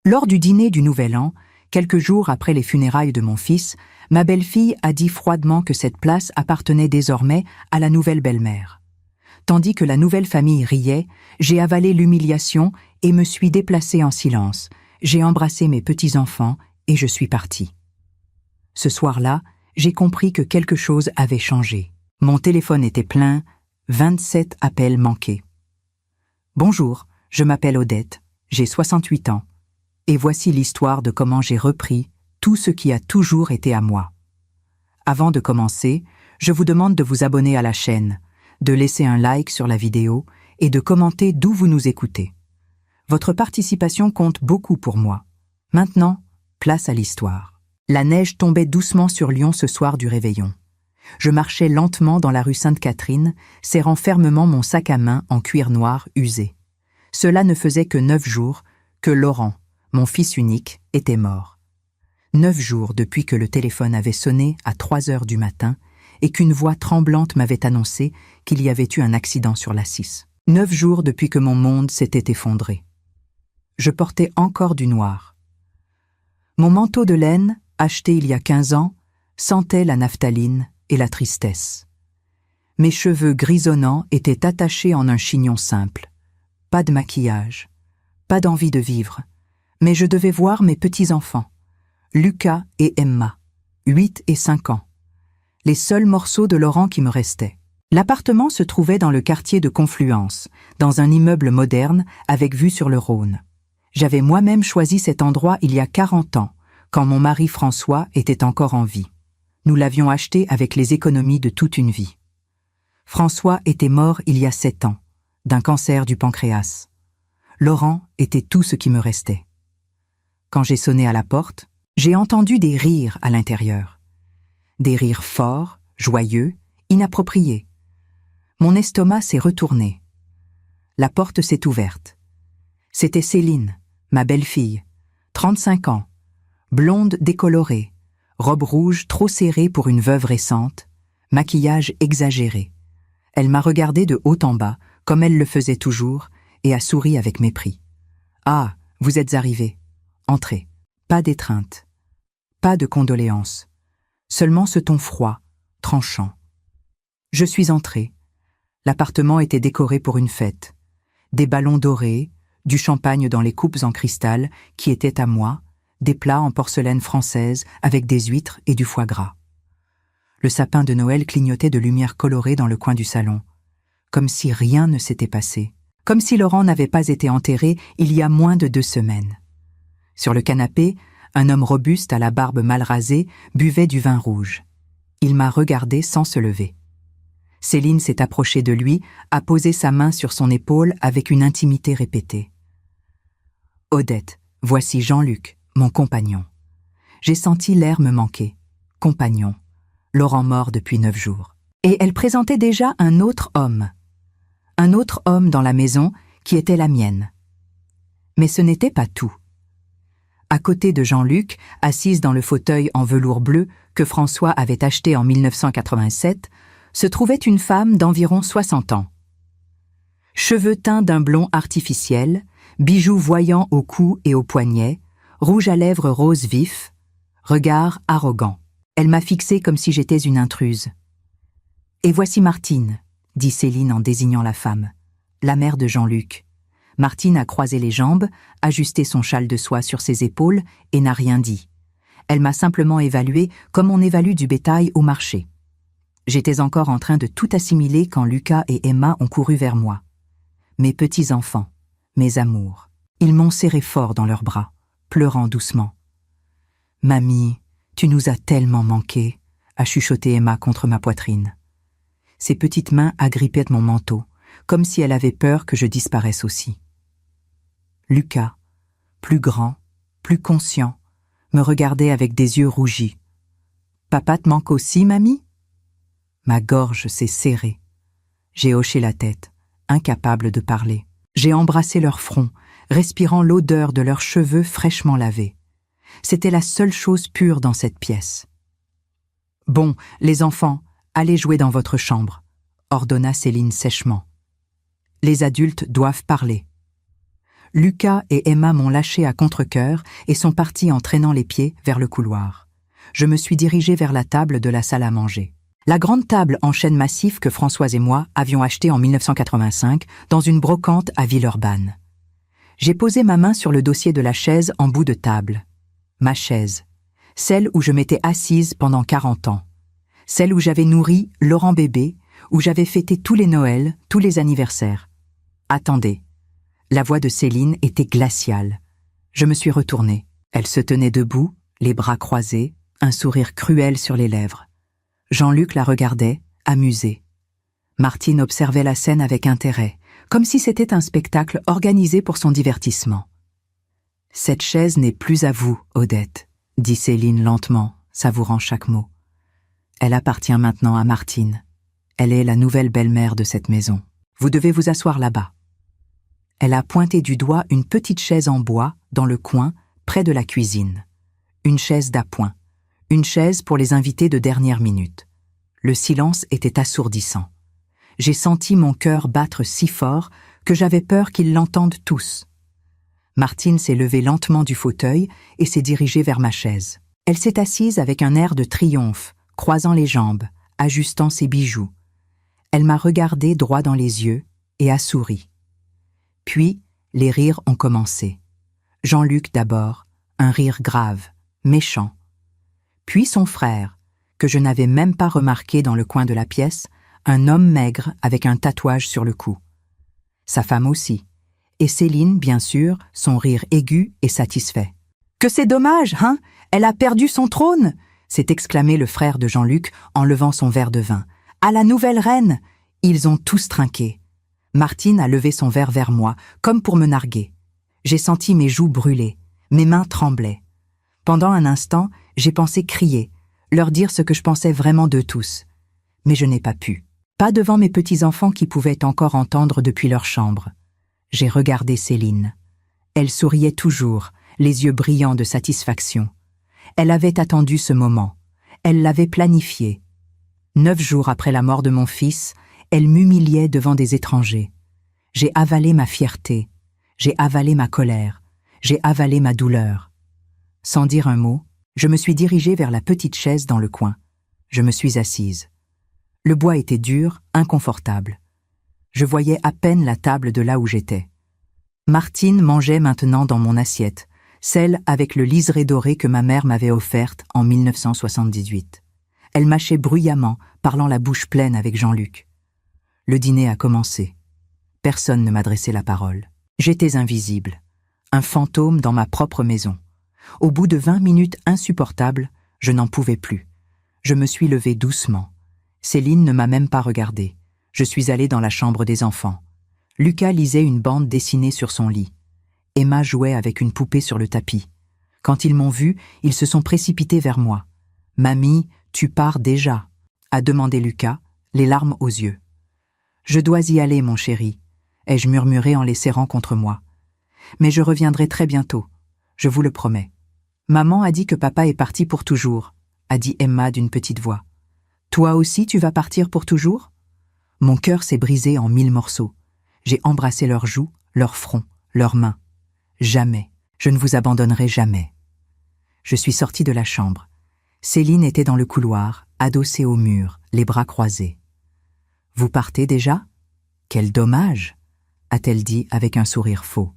Lors du dîner du Nouvel An, quelques jours après les funérailles de mon fils, ma belle-fille a dit froidement que cette place appartenait désormais à la nouvelle belle-mère. Tandis que la nouvelle famille riait, j'ai avalé l'humiliation et me suis déplacée en silence. J'ai embrassé mes petits-enfants et je suis partie. Ce soir-là, j'ai compris que quelque chose avait changé. Mon téléphone était plein, 27 appels manqués. Bonjour, je m'appelle Odette, j'ai 68 ans. Et voici l'histoire de comment j'ai repris tout ce qui a toujours été à moi. Avant de commencer, je vous demande de vous abonner à la chaîne, de laisser un like sur la vidéo et de commenter d'où vous nous écoutez. Votre participation compte beaucoup pour moi. Maintenant, place à l'histoire. La neige tombait doucement sur Lyon ce soir du réveillon. Je marchais lentement dans la rue Sainte-Catherine, serrant fermement mon sac à main en cuir noir usé. Cela ne faisait que 9 jours que Laurent, mon fils unique, était mort. 9 jours depuis que le téléphone avait sonné à 3 heures du matin et qu'une voix tremblante m'avait annoncé qu'il y avait eu un accident sur la 6. 9 jours depuis que mon monde s'était effondré. Je portais encore du noir. Mon manteau de laine, acheté il y a 15 ans, sentait la naphtaline et la tristesse. Mes cheveux grisonnants étaient attachés en un chignon simple. Pas de maquillage, pas d'envie de vivre. Mais je devais voir mes petits-enfants, Lucas et Emma, 8 et 5 ans. Les seuls morceaux de Laurent qui me restaient. L'appartement se trouvait dans le quartier de Confluence, dans un immeuble moderne avec vue sur le Rhône. J'avais moi-même choisi cet endroit il y a 40 ans, quand mon mari François était encore en vie. Nous l'avions acheté avec les économies de toute une vie. François était mort il y a 7 ans, d'un cancer du pancréas. Laurent était tout ce qui me restait. Quand j'ai sonné à la porte, j'ai entendu des rires à l'intérieur. Des rires forts, joyeux, inappropriés. Mon estomac s'est retourné. La porte s'est ouverte. C'était Céline, ma belle-fille, 35 ans, blonde décolorée, robe rouge trop serrée pour une veuve récente, maquillage exagéré. Elle m'a regardé de haut en bas, comme elle le faisait toujours, et a souri avec mépris. « Ah, vous êtes arrivés. Entrez. » Pas d'étreinte. Pas de condoléances. Seulement ce ton froid, tranchant. Je suis entrée. L'appartement était décoré pour une fête. Des ballons dorés, du champagne dans les coupes en cristal qui étaient à moi, des plats en porcelaine française avec des huîtres et du foie gras. Le sapin de Noël clignotait de lumière colorée dans le coin du salon, comme si rien ne s'était passé, comme si Laurent n'avait pas été enterré il y a moins de 2 semaines. Sur le canapé, un homme robuste à la barbe mal rasée buvait du vin rouge. Il m'a regardé sans se lever. Céline s'est approchée de lui, a posé sa main sur son épaule avec une intimité répétée. « Odette, voici Jean-Luc, mon compagnon. » J'ai senti l'air me manquer. Compagnon. Laurent mort depuis 9 jours. Et elle présentait déjà un autre homme. Un autre homme dans la maison qui était la mienne. Mais ce n'était pas tout. À côté de Jean-Luc, assise dans le fauteuil en velours bleu que François avait acheté en 1987, se trouvait une femme d'environ 60 ans. Cheveux teints d'un blond artificiel, bijoux voyants au cou et aux poignets, rouge à lèvres rose vif, regard arrogant. Elle m'a fixée comme si j'étais une intruse. « Et voici Martine », dit Céline en désignant la femme, la mère de Jean-Luc. Martine a croisé les jambes, ajusté son châle de soie sur ses épaules et n'a rien dit. Elle m'a simplement évalué comme on évalue du bétail au marché. J'étais encore en train de tout assimiler quand Lucas et Emma ont couru vers moi. Mes petits-enfants, mes amours, ils m'ont serré fort dans leurs bras, pleurant doucement. « Mamie, tu nous as tellement manqué », a chuchoté Emma contre ma poitrine. Ses petites mains agrippaient mon manteau, comme si elle avait peur que je disparaisse aussi. Lucas, plus grand, plus conscient, me regardait avec des yeux rougis. « Papa te manque aussi, mamie ?» Ma gorge s'est serrée. J'ai hoché la tête, incapable de parler. J'ai embrassé leur front, respirant l'odeur de leurs cheveux fraîchement lavés. C'était la seule chose pure dans cette pièce. « Bon, les enfants, allez jouer dans votre chambre », ordonna Céline sèchement. « Les adultes doivent parler. » Lucas et Emma m'ont lâché à contre-cœur et sont partis en traînant les pieds vers le couloir. Je me suis dirigée vers la table de la salle à manger. La grande table en chêne massif que Françoise et moi avions achetée en 1985 dans une brocante à Villeurbanne. J'ai posé ma main sur le dossier de la chaise en bout de table. Ma chaise. Celle où je m'étais assise pendant 40 ans. Celle où j'avais nourri Laurent bébé, où j'avais fêté tous les Noëls, tous les anniversaires. Attendez. La voix de Céline était glaciale. Je me suis retournée. Elle se tenait debout, les bras croisés, un sourire cruel sur les lèvres. Jean-Luc la regardait, amusé. Martine observait la scène avec intérêt, comme si c'était un spectacle organisé pour son divertissement. « Cette chaise n'est plus à vous, Odette », dit Céline lentement, savourant chaque mot. « Elle appartient maintenant à Martine. Elle est la nouvelle belle-mère de cette maison. Vous devez vous asseoir là-bas. » Elle a pointé du doigt une petite chaise en bois, dans le coin, près de la cuisine. Une chaise d'appoint. Une chaise pour les invités de dernière minute. Le silence était assourdissant. J'ai senti mon cœur battre si fort que j'avais peur qu'ils l'entendent tous. Martine s'est levée lentement du fauteuil et s'est dirigée vers ma chaise. Elle s'est assise avec un air de triomphe, croisant les jambes, ajustant ses bijoux. Elle m'a regardé droit dans les yeux et a souri. Puis, les rires ont commencé. Jean-Luc d'abord, un rire grave, méchant. Puis son frère, que je n'avais même pas remarqué dans le coin de la pièce, un homme maigre avec un tatouage sur le cou. Sa femme aussi. Et Céline, bien sûr, son rire aigu et satisfait. « Que c'est dommage, hein? Elle a perdu son trône !» s'est exclamé le frère de Jean-Luc en levant son verre de vin. « À la nouvelle reine !» Ils ont tous trinqué. Martine a levé son verre vers moi, comme pour me narguer. J'ai senti mes joues brûler, mes mains tremblaient. Pendant un instant, j'ai pensé crier, leur dire ce que je pensais vraiment d'eux tous. Mais je n'ai pas pu. Pas devant mes petits-enfants qui pouvaient encore entendre depuis leur chambre. J'ai regardé Céline. Elle souriait toujours, les yeux brillants de satisfaction. Elle avait attendu ce moment. Elle l'avait planifié. 9 jours après la mort de mon fils, elle m'humiliait devant des étrangers. J'ai avalé ma fierté. J'ai avalé ma colère. J'ai avalé ma douleur. Sans dire un mot, je me suis dirigée vers la petite chaise dans le coin. Je me suis assise. Le bois était dur, inconfortable. Je voyais à peine la table de là où j'étais. Martine mangeait maintenant dans mon assiette, celle avec le liseré doré que ma mère m'avait offerte en 1978. Elle mâchait bruyamment, parlant la bouche pleine avec Jean-Luc. Le dîner a commencé. Personne ne m'adressait la parole. J'étais invisible, un fantôme dans ma propre maison. Au bout de 20 minutes insupportables, je n'en pouvais plus. Je me suis levée doucement. Céline ne m'a même pas regardée. Je suis allée dans la chambre des enfants. Lucas lisait une bande dessinée sur son lit. Emma jouait avec une poupée sur le tapis. Quand ils m'ont vue, ils se sont précipités vers moi. « Mamie, tu pars déjà ?» a demandé Lucas, les larmes aux yeux. « Je dois y aller, mon chéri », ai-je murmuré en les serrant contre moi. « Mais je reviendrai très bientôt, je vous le promets. »« Maman a dit que papa est parti pour toujours », a dit Emma d'une petite voix. « Toi aussi tu vas partir pour toujours ?» Mon cœur s'est brisé en 1000 morceaux. J'ai embrassé leurs joues, leurs fronts, leurs mains. Jamais, je ne vous abandonnerai jamais. Je suis sortie de la chambre. Céline était dans le couloir, adossée au mur, les bras croisés. « Vous partez déjà ? Quel dommage !» a-t-elle dit avec un sourire faux.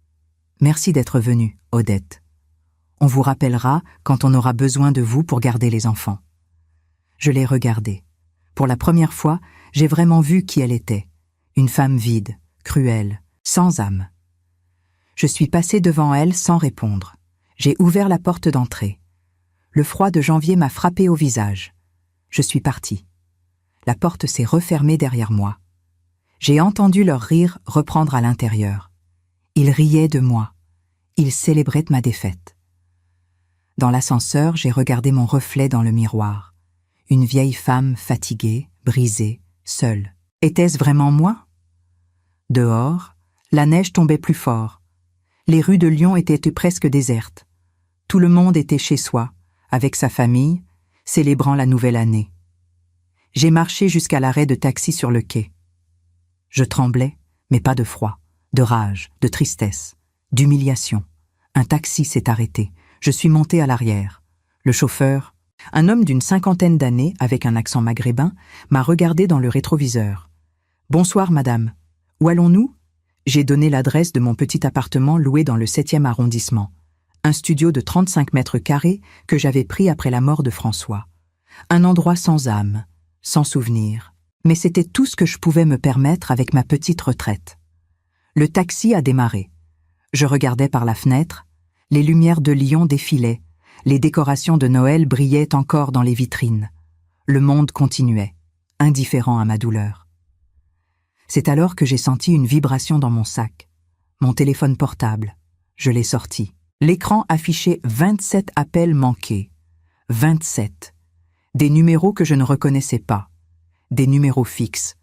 « Merci d'être venue, Odette. On vous rappellera quand on aura besoin de vous pour garder les enfants. » Je l'ai regardée. Pour la première fois, j'ai vraiment vu qui elle était. Une femme vide, cruelle, sans âme. Je suis passée devant elle sans répondre. J'ai ouvert la porte d'entrée. Le froid de janvier m'a frappé au visage. Je suis partie. La porte s'est refermée derrière moi. J'ai entendu leur rire reprendre à l'intérieur. Ils riaient de moi. Ils célébraient ma défaite. Dans l'ascenseur, j'ai regardé mon reflet dans le miroir. Une vieille femme fatiguée, brisée, seule. Était-ce vraiment moi? Dehors, la neige tombait plus fort. Les rues de Lyon étaient presque désertes. Tout le monde était chez soi, avec sa famille, célébrant la nouvelle année. J'ai marché jusqu'à l'arrêt de taxi sur le quai. Je tremblais, mais pas de froid, de rage, de tristesse. D'humiliation. Un taxi s'est arrêté. Je suis montée à l'arrière. Le chauffeur, un homme d'une 50aine d'années avec un accent maghrébin, m'a regardé dans le rétroviseur. « Bonsoir, madame. Où allons-nous » J'ai donné l'adresse de mon petit appartement loué dans le 7e arrondissement. Un studio de 35 mètres carrés que j'avais pris après la mort de François. Un endroit sans âme, sans souvenir. Mais c'était tout ce que je pouvais me permettre avec ma petite retraite. Le taxi a démarré. Je regardais par la fenêtre, les lumières de Lyon défilaient, les décorations de Noël brillaient encore dans les vitrines. Le monde continuait, indifférent à ma douleur. C'est alors que j'ai senti une vibration dans mon sac. Mon téléphone portable. Je l'ai sorti. L'écran affichait 27 appels manqués. 27. Des numéros que je ne reconnaissais pas. Des numéros fixes.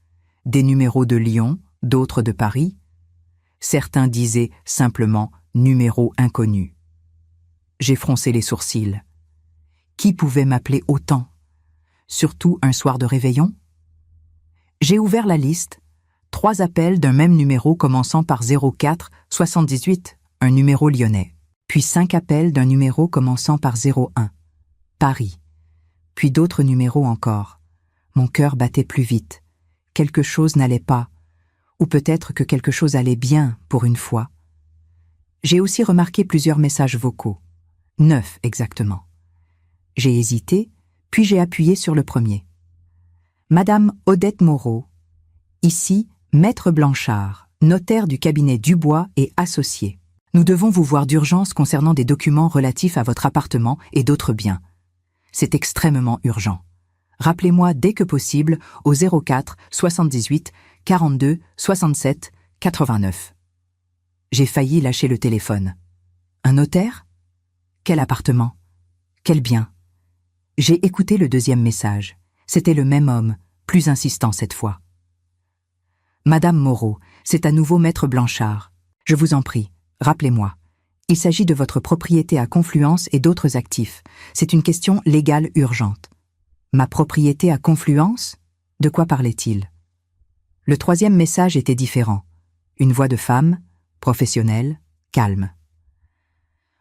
Des numéros de Lyon, d'autres de Paris. Certains disaient simplement « numéro inconnu ». J'ai froncé les sourcils. Qui pouvait m'appeler autant? Surtout un soir de réveillon? J'ai ouvert la liste. 3 appels d'un même numéro commençant par 04 78, un numéro lyonnais. Puis 5 appels d'un numéro commençant par 01, Paris. Puis d'autres numéros encore. Mon cœur battait plus vite. Quelque chose n'allait pas. Ou peut-être que quelque chose allait bien, pour une fois. J'ai aussi remarqué plusieurs messages vocaux. 9 exactement. J'ai hésité, puis j'ai appuyé sur le premier. Madame Odette Moreau. Ici, Maître Blanchard, notaire du cabinet Dubois et associé. Nous devons vous voir d'urgence concernant des documents relatifs à votre appartement et d'autres biens. C'est extrêmement urgent. Rappelez-moi dès que possible au 04 78 42 67 89. J'ai failli lâcher le téléphone. Un notaire? Quel appartement? Quel bien? J'ai écouté le deuxième message. C'était le même homme, plus insistant cette fois. Madame Moreau, c'est à nouveau Maître Blanchard. Je vous en prie, rappelez-moi. Il s'agit de votre propriété à Confluence et d'autres actifs. C'est une question légale urgente. Ma propriété à Confluence? De quoi parlait-il? Le troisième message était différent. Une voix de femme, professionnelle, calme.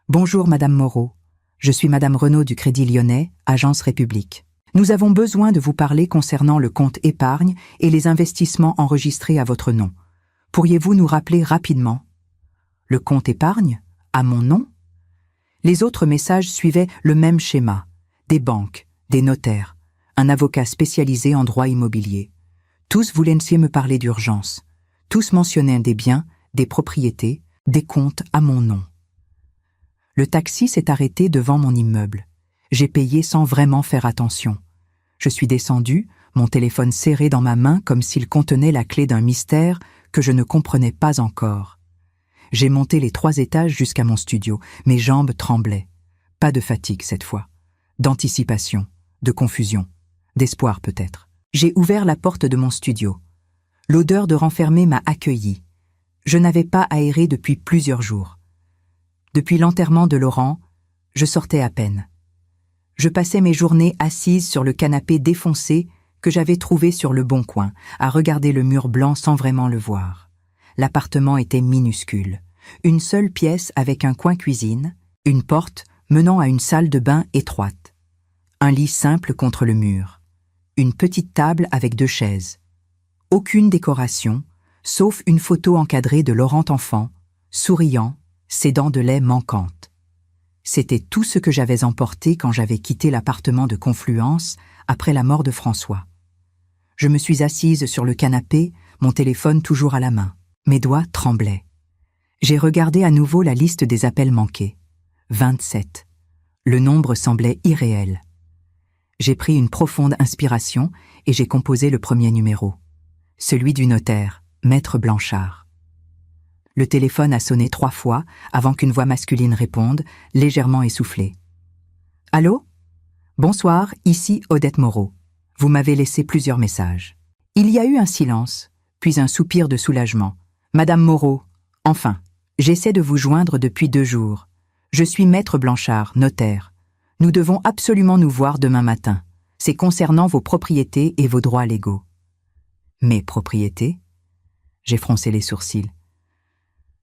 Bonjour Madame Moreau. Je suis Madame Renaud du Crédit Lyonnais, Agence République. Nous avons besoin de vous parler concernant le compte épargne et les investissements enregistrés à votre nom. Pourriez-vous nous rappeler rapidement? Le compte épargne? À mon nom? Les autres messages suivaient le même schéma. Des banques, des notaires, un avocat spécialisé en droit immobilier. Tous voulaient me parler d'urgence. Tous mentionnaient des biens, des propriétés, des comptes à mon nom. Le taxi s'est arrêté devant mon immeuble. J'ai payé sans vraiment faire attention. Je suis descendue, mon téléphone serré dans ma main comme s'il contenait la clé d'un mystère que je ne comprenais pas encore. J'ai monté les 3 étages jusqu'à mon studio. Mes jambes tremblaient. Pas de fatigue cette fois. D'anticipation, de confusion, d'espoir peut-être. J'ai ouvert la porte de mon studio. L'odeur de renfermé m'a accueilli. Je n'avais pas aéré depuis plusieurs jours. Depuis l'enterrement de Laurent, je sortais à peine. Je passais mes journées assise sur le canapé défoncé que j'avais trouvé sur le bon coin, à regarder le mur blanc sans vraiment le voir. L'appartement était minuscule. Une seule pièce avec un coin cuisine, une porte menant à une salle de bain étroite. Un lit simple contre le mur. Une petite table avec 2 chaises. Aucune décoration, sauf une photo encadrée de Laurent enfant, souriant, ses dents de lait manquantes. C'était tout ce que j'avais emporté quand j'avais quitté l'appartement de Confluence après la mort de François. Je me suis assise sur le canapé, mon téléphone toujours à la main. Mes doigts tremblaient. J'ai regardé à nouveau la liste des appels manqués. 27. Le nombre semblait irréel. J'ai pris une profonde inspiration et j'ai composé le premier numéro. Celui du notaire, Maître Blanchard. Le téléphone a sonné 3 fois avant qu'une voix masculine réponde, légèrement essoufflée. « Allô? Bonsoir, ici Odette Moreau. Vous m'avez laissé plusieurs messages. » Il y a eu un silence, puis un soupir de soulagement. « Madame Moreau, enfin, j'essaie de vous joindre depuis 2 jours. Je suis Maître Blanchard, notaire. Nous devons absolument nous voir demain matin. C'est concernant vos propriétés et vos droits légaux. » Mes propriétés? J'ai froncé les sourcils.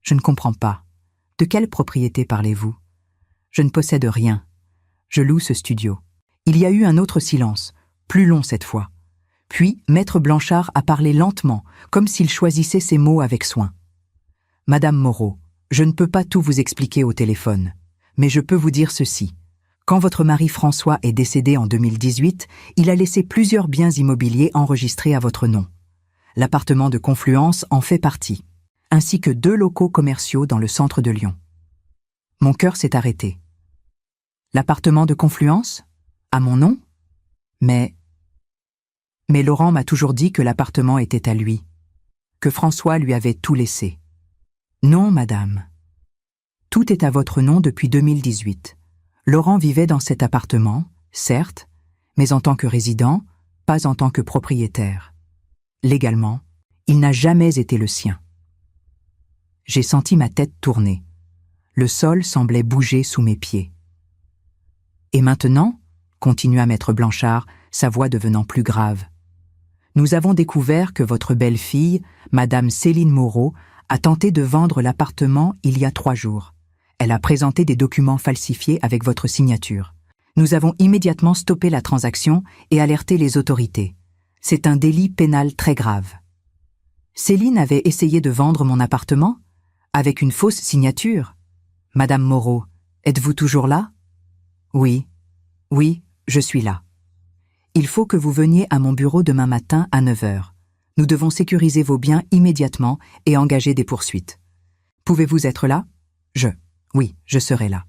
Je ne comprends pas. De quelle propriété parlez-vous? Je ne possède rien. Je loue ce studio. Il y a eu un autre silence, plus long cette fois. Puis, Maître Blanchard a parlé lentement, comme s'il choisissait ses mots avec soin. Madame Moreau, je ne peux pas tout vous expliquer au téléphone, mais je peux vous dire ceci. Quand votre mari François est décédé en 2018, il a laissé plusieurs biens immobiliers enregistrés à votre nom. L'appartement de Confluence en fait partie, ainsi que 2 locaux commerciaux dans le centre de Lyon. Mon cœur s'est arrêté. L'appartement de Confluence? À mon nom? Mais Laurent m'a toujours dit que l'appartement était à lui, que François lui avait tout laissé. Non, madame. Tout est à votre nom depuis 2018. Laurent vivait dans cet appartement, certes, mais en tant que résident, pas en tant que propriétaire. Légalement, il n'a jamais été le sien. J'ai senti ma tête tourner. Le sol semblait bouger sous mes pieds. Et maintenant, continua Maître Blanchard, sa voix devenant plus grave, nous avons découvert que votre belle-fille, Madame Céline Moreau, a tenté de vendre l'appartement il y a 3 jours. Elle a présenté des documents falsifiés avec votre signature. Nous avons immédiatement stoppé la transaction et alerté les autorités. C'est un délit pénal très grave. Céline avait essayé de vendre mon appartement avec une fausse signature. Madame Moreau, êtes-vous toujours là? Oui, je suis là. Il faut que vous veniez à mon bureau demain matin à 9 heures. Nous devons sécuriser vos biens immédiatement et engager des poursuites. Pouvez-vous être là? Oui, je serai là.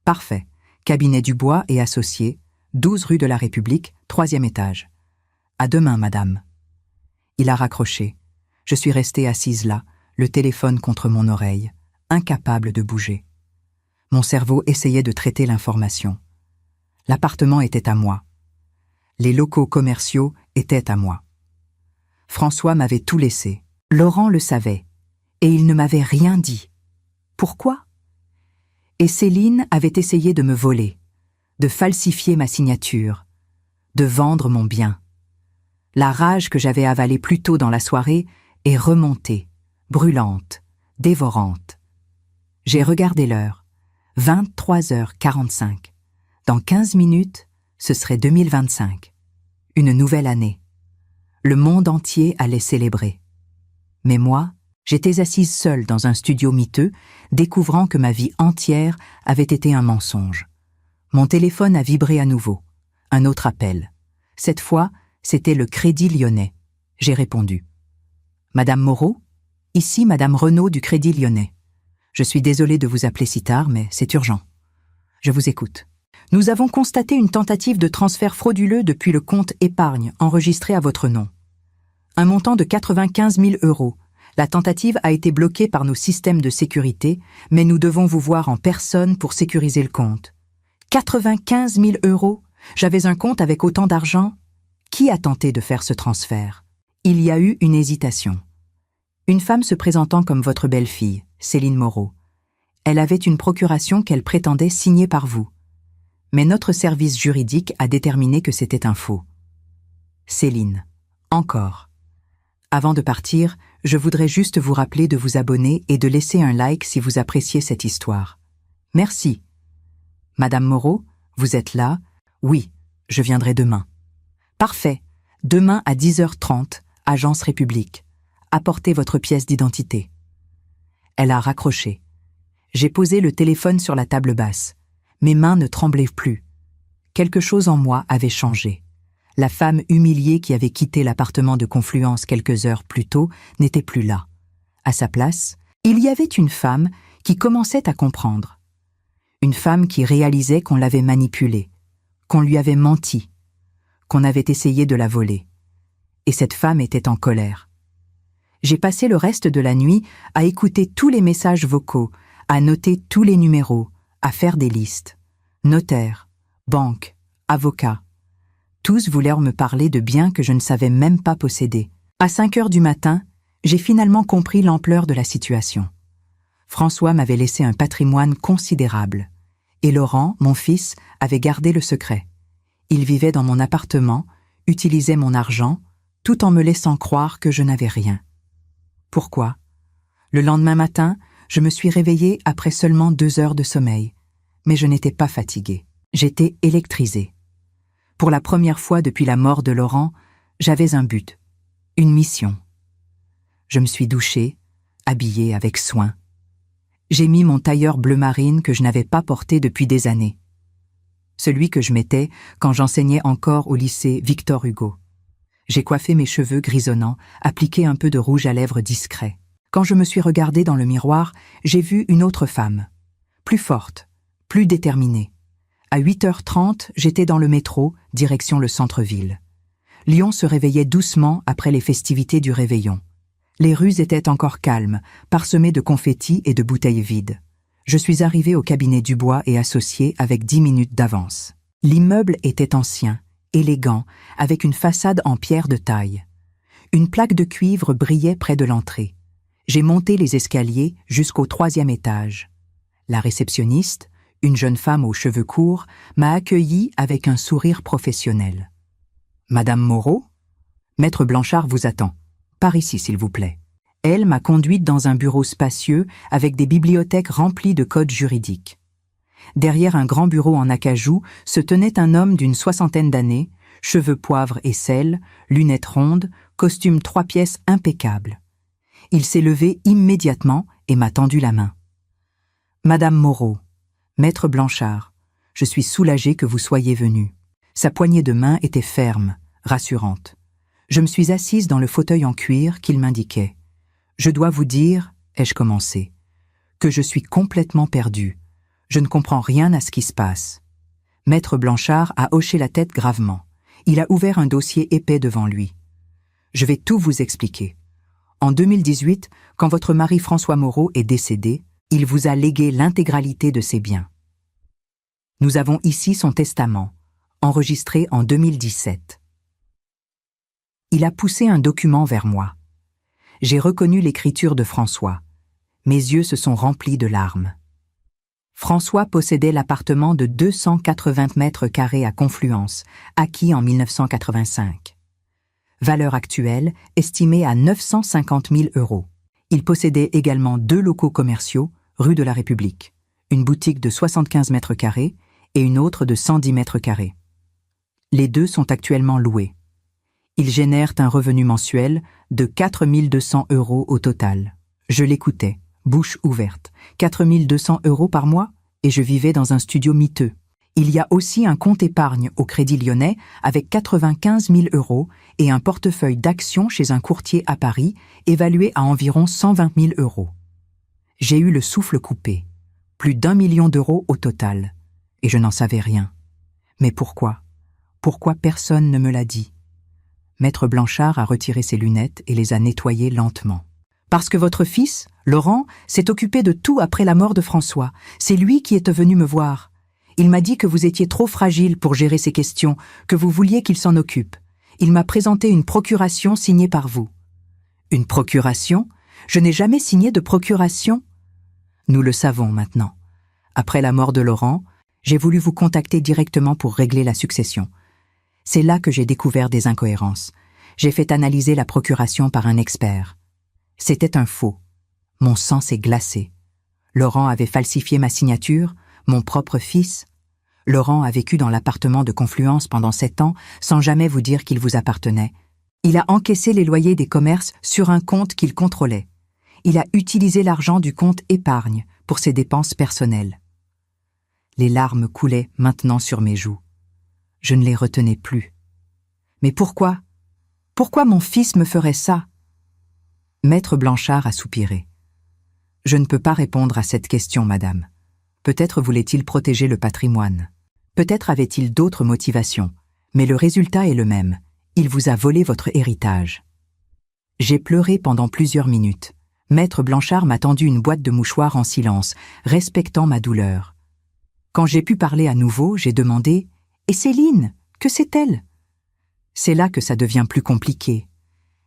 Parfait. Cabinet Dubois et Associés, 12 rue de la République, 3e étage. À demain, madame. Il a raccroché. Je suis restée assise là, le téléphone contre mon oreille, incapable de bouger. Mon cerveau essayait de traiter l'information. L'appartement était à moi. Les locaux commerciaux étaient à moi. François m'avait tout laissé. Laurent le savait. Et il ne m'avait rien dit. Pourquoi? Et Céline avait essayé de me voler, de falsifier ma signature, de vendre mon bien. La rage que j'avais avalée plus tôt dans la soirée est remontée, brûlante, dévorante. J'ai regardé l'heure. 23h45. Dans 15 minutes, ce serait 2025. Une nouvelle année. Le monde entier allait célébrer. Mais moi, j'étais assise seule dans un studio miteux, découvrant que ma vie entière avait été un mensonge. Mon téléphone a vibré à nouveau. Un autre appel. Cette fois, c'était le Crédit Lyonnais. J'ai répondu. Madame Moreau? Ici Madame Renaud du Crédit Lyonnais. Je suis désolée de vous appeler si tard, mais c'est urgent. Je vous écoute. Nous avons constaté une tentative de transfert frauduleux depuis le compte épargne enregistré à votre nom. Un montant de 95 000 €. La tentative a été bloquée par nos systèmes de sécurité, mais nous devons vous voir en personne pour sécuriser le compte. 95 000 €? J'avais un compte avec autant d'argent? Qui a tenté de faire ce transfert? Il y a eu une hésitation. Une femme se présentant comme votre belle-fille, Céline Moreau. Elle avait une procuration qu'elle prétendait signée par vous. Mais notre service juridique a déterminé que c'était un faux. Céline. Encore. Avant de partir, je voudrais juste vous rappeler de vous abonner et de laisser un like si vous appréciez cette histoire. Merci. Madame Moreau, vous êtes là? Oui, je viendrai demain. Parfait. Demain à 10h30, Agence République. Apportez votre pièce d'identité. Elle a raccroché. J'ai posé le téléphone sur la table basse. Mes mains ne tremblaient plus. Quelque chose en moi avait changé. La femme humiliée qui avait quitté l'appartement de Confluence quelques heures plus tôt n'était plus là. À sa place, il y avait une femme qui commençait à comprendre. Une femme qui réalisait qu'on l'avait manipulée, qu'on lui avait menti, qu'on avait essayé de la voler. Et cette femme était en colère. J'ai passé le reste de la nuit à écouter tous les messages vocaux, à noter tous les numéros, à faire des listes. Notaire, banque, avocat. Tous voulèrent me parler de biens que je ne savais même pas posséder. À 5 heures du matin, j'ai finalement compris l'ampleur de la situation. François m'avait laissé un patrimoine considérable. Et Laurent, mon fils, avait gardé le secret. Il vivait dans mon appartement, utilisait mon argent, tout en me laissant croire que je n'avais rien. Pourquoi? Le lendemain matin, Je me suis réveillée après seulement 2 heures de sommeil, mais je n'étais pas fatiguée. J'étais électrisée. Pour la première fois depuis la mort de Laurent, j'avais un but, une mission. Je me suis douchée, habillée avec soin. J'ai mis mon tailleur bleu marine que je n'avais pas porté depuis des années. Celui que je mettais quand j'enseignais encore au lycée Victor Hugo. J'ai coiffé mes cheveux grisonnants, appliqué un peu de rouge à lèvres discret. Quand je me suis regardée dans le miroir, j'ai vu une autre femme. Plus forte, plus déterminée. À 8h30, j'étais dans le métro, direction le centre-ville. Lyon se réveillait doucement après les festivités du réveillon. Les rues étaient encore calmes, parsemées de confettis et de bouteilles vides. Je suis arrivée au cabinet Dubois et Associés avec 10 minutes d'avance. L'immeuble était ancien, élégant, avec une façade en pierre de taille. Une plaque de cuivre brillait près de l'entrée. J'ai monté les escaliers jusqu'au 3e étage. La réceptionniste, une jeune femme aux cheveux courts, m'a accueillie avec un sourire professionnel. « Madame Moreau ? Maître Blanchard vous attend. Par ici, s'il vous plaît. » Elle m'a conduite dans un bureau spacieux avec des bibliothèques remplies de codes juridiques. Derrière un grand bureau en acajou se tenait un homme d'une 60aine d'années, cheveux poivre et sel, lunettes rondes, costume 3 pièces impeccable. Il s'est levé immédiatement et m'a tendu la main. « Madame Moreau, Maître Blanchard, je suis soulagée que vous soyez venue. » Sa poignée de main était ferme, rassurante. Je me suis assise dans le fauteuil en cuir qu'il m'indiquait. « Je dois vous dire, ai-je commencé, que je suis complètement perdue. Je ne comprends rien à ce qui se passe. » Maître Blanchard a hoché la tête gravement. Il a ouvert un dossier épais devant lui. « Je vais tout vous expliquer. En 2018, quand votre mari François Moreau est décédé, il vous a légué l'intégralité de ses biens. Nous avons ici son testament, enregistré en 2017. » Il a poussé un document vers moi. J'ai reconnu l'écriture de François. Mes yeux se sont remplis de larmes. François possédait l'appartement de 280 mètres carrés à Confluence, acquis en 1985. Valeur actuelle estimée à 950 000 €. Il possédait également 2 locaux commerciaux, rue de la République, une boutique de 75 mètres carrés et une autre de 110 mètres carrés. Les 2 sont actuellement loués. Ils génèrent un revenu mensuel de 4 200 € au total. Je l'écoutais, bouche ouverte. 4 200 € par mois, et je vivais dans un studio miteux. Il y a aussi un compte épargne au Crédit Lyonnais avec 95 000 € et un portefeuille d'actions chez un courtier à Paris évalué à environ 120 000 €. J'ai eu le souffle coupé. Plus d'1 million d'euros au total. Et je n'en savais rien. Mais pourquoi ? Pourquoi personne ne me l'a dit ? Maître Blanchard a retiré ses lunettes et les a nettoyées lentement. Parce que votre fils, Laurent, s'est occupé de tout après la mort de François. C'est lui qui est venu me voir. Il m'a dit que vous étiez trop fragile pour gérer ces questions, que vous vouliez qu'il s'en occupe. Il m'a présenté une procuration signée par vous. Une procuration ? Je n'ai jamais signé de procuration. Nous le savons maintenant. Après la mort de Laurent, j'ai voulu vous contacter directement pour régler la succession. C'est là que j'ai découvert des incohérences. J'ai fait analyser la procuration par un expert. C'était un faux. Mon sang s'est glacé. Laurent avait falsifié ma signature, mon propre fils. Laurent a vécu dans l'appartement de Confluence pendant 7 ans sans jamais vous dire qu'il vous appartenait. Il a encaissé les loyers des commerces sur un compte qu'il contrôlait. Il a utilisé l'argent du compte épargne pour ses dépenses personnelles. Les larmes coulaient maintenant sur mes joues. Je ne les retenais plus. Mais pourquoi ? Pourquoi mon fils me ferait ça ? Maître Blanchard a soupiré. Je ne peux pas répondre à cette question, madame. Peut-être voulait-il protéger le patrimoine. Peut-être avait-il d'autres motivations. Mais le résultat est le même. Il vous a volé votre héritage. J'ai pleuré pendant plusieurs minutes. Maître Blanchard m'a tendu une boîte de mouchoirs en silence, respectant ma douleur. Quand j'ai pu parler à nouveau, j'ai demandé « Et Céline, que sait-elle » C'est là que ça devient plus compliqué.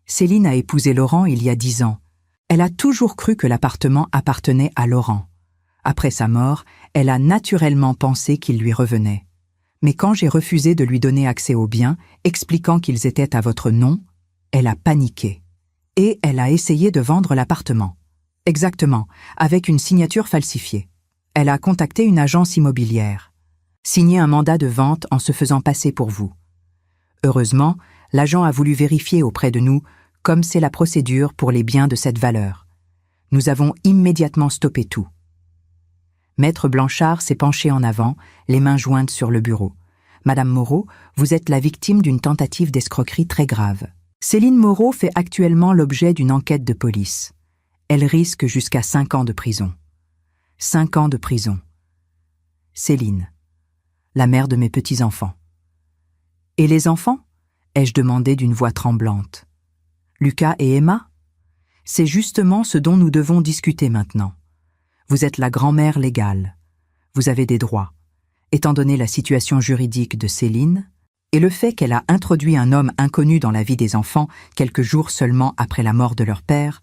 Céline a épousé Laurent il y a 10 ans. Elle a toujours cru que l'appartement appartenait à Laurent. Après sa mort, elle a naturellement pensé qu'il lui revenait. Mais quand j'ai refusé de lui donner accès aux biens, expliquant qu'ils étaient à votre nom, elle a paniqué. Et elle a essayé de vendre l'appartement. Exactement, avec une signature falsifiée. Elle a contacté une agence immobilière, signé un mandat de vente en se faisant passer pour vous. Heureusement, l'agent a voulu vérifier auprès de nous, comme c'est la procédure pour les biens de cette valeur. Nous avons immédiatement stoppé tout. Maître Blanchard s'est penché en avant, les mains jointes sur le bureau. Madame Moreau, vous êtes la victime d'une tentative d'escroquerie très grave. Céline Moreau fait actuellement l'objet d'une enquête de police. Elle risque jusqu'à 5 ans de prison. 5 ans de prison. Céline, la mère de mes petits-enfants. Et les enfants ? Ai-je demandé d'une voix tremblante. Lucas et Emma ? C'est justement ce dont nous devons discuter maintenant. Vous êtes la grand-mère légale. Vous avez des droits. Étant donné la situation juridique de Céline et le fait qu'elle a introduit un homme inconnu dans la vie des enfants quelques jours seulement après la mort de leur père,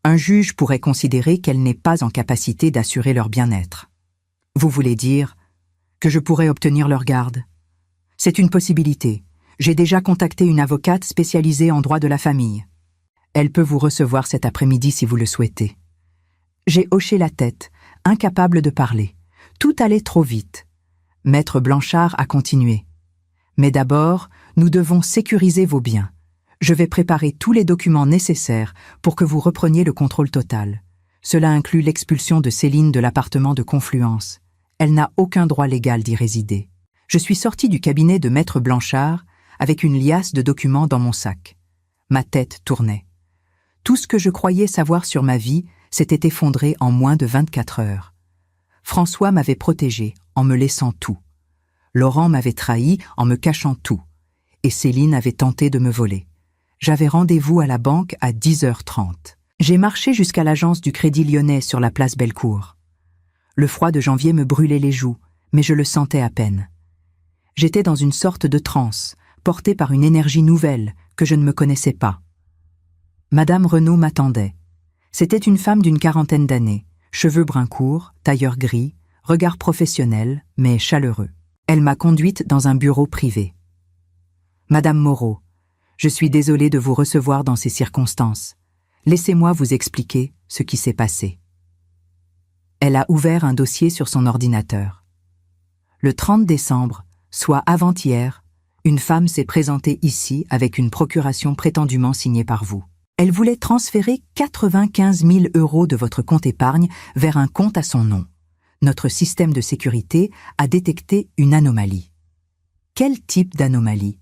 un juge pourrait considérer qu'elle n'est pas en capacité d'assurer leur bien-être. Vous voulez dire que je pourrais obtenir leur garde ? C'est une possibilité. J'ai déjà contacté une avocate spécialisée en droit de la famille. Elle peut vous recevoir cet après-midi si vous le souhaitez. J'ai hoché la tête, incapable de parler. Tout allait trop vite. Maître Blanchard a continué. Mais d'abord, nous devons sécuriser vos biens. Je vais préparer tous les documents nécessaires pour que vous repreniez le contrôle total. Cela inclut l'expulsion de Céline de l'appartement de Confluence. Elle n'a aucun droit légal d'y résider. Je suis sortie du cabinet de Maître Blanchard avec une liasse de documents dans mon sac. Ma tête tournait. Tout ce que je croyais savoir sur ma vie s'était effondré en moins de 24 heures. François m'avait protégée en me laissant tout. Laurent m'avait trahi en me cachant tout. Et Céline avait tenté de me voler. J'avais rendez-vous à la banque à 10h30. J'ai marché jusqu'à l'agence du Crédit Lyonnais sur la place Bellecour. Le froid de janvier me brûlait les joues, mais je le sentais à peine. J'étais dans une sorte de transe, portée par une énergie nouvelle que je ne me connaissais pas. Madame Renaud m'attendait. C'était une femme d'une quarantaine d'années, cheveux bruns courts, tailleur gris, regard professionnel, mais chaleureux. Elle m'a conduite dans un bureau privé. « Madame Moreau, je suis désolée de vous recevoir dans ces circonstances. Laissez-moi vous expliquer ce qui s'est passé. » Elle a ouvert un dossier sur son ordinateur. Le 30 décembre, soit avant-hier, une femme s'est présentée ici avec une procuration prétendument signée par vous. Elle voulait transférer 95 000 € de votre compte épargne vers un compte à son nom. Notre système de sécurité a détecté une anomalie. Quel type d'anomalie ?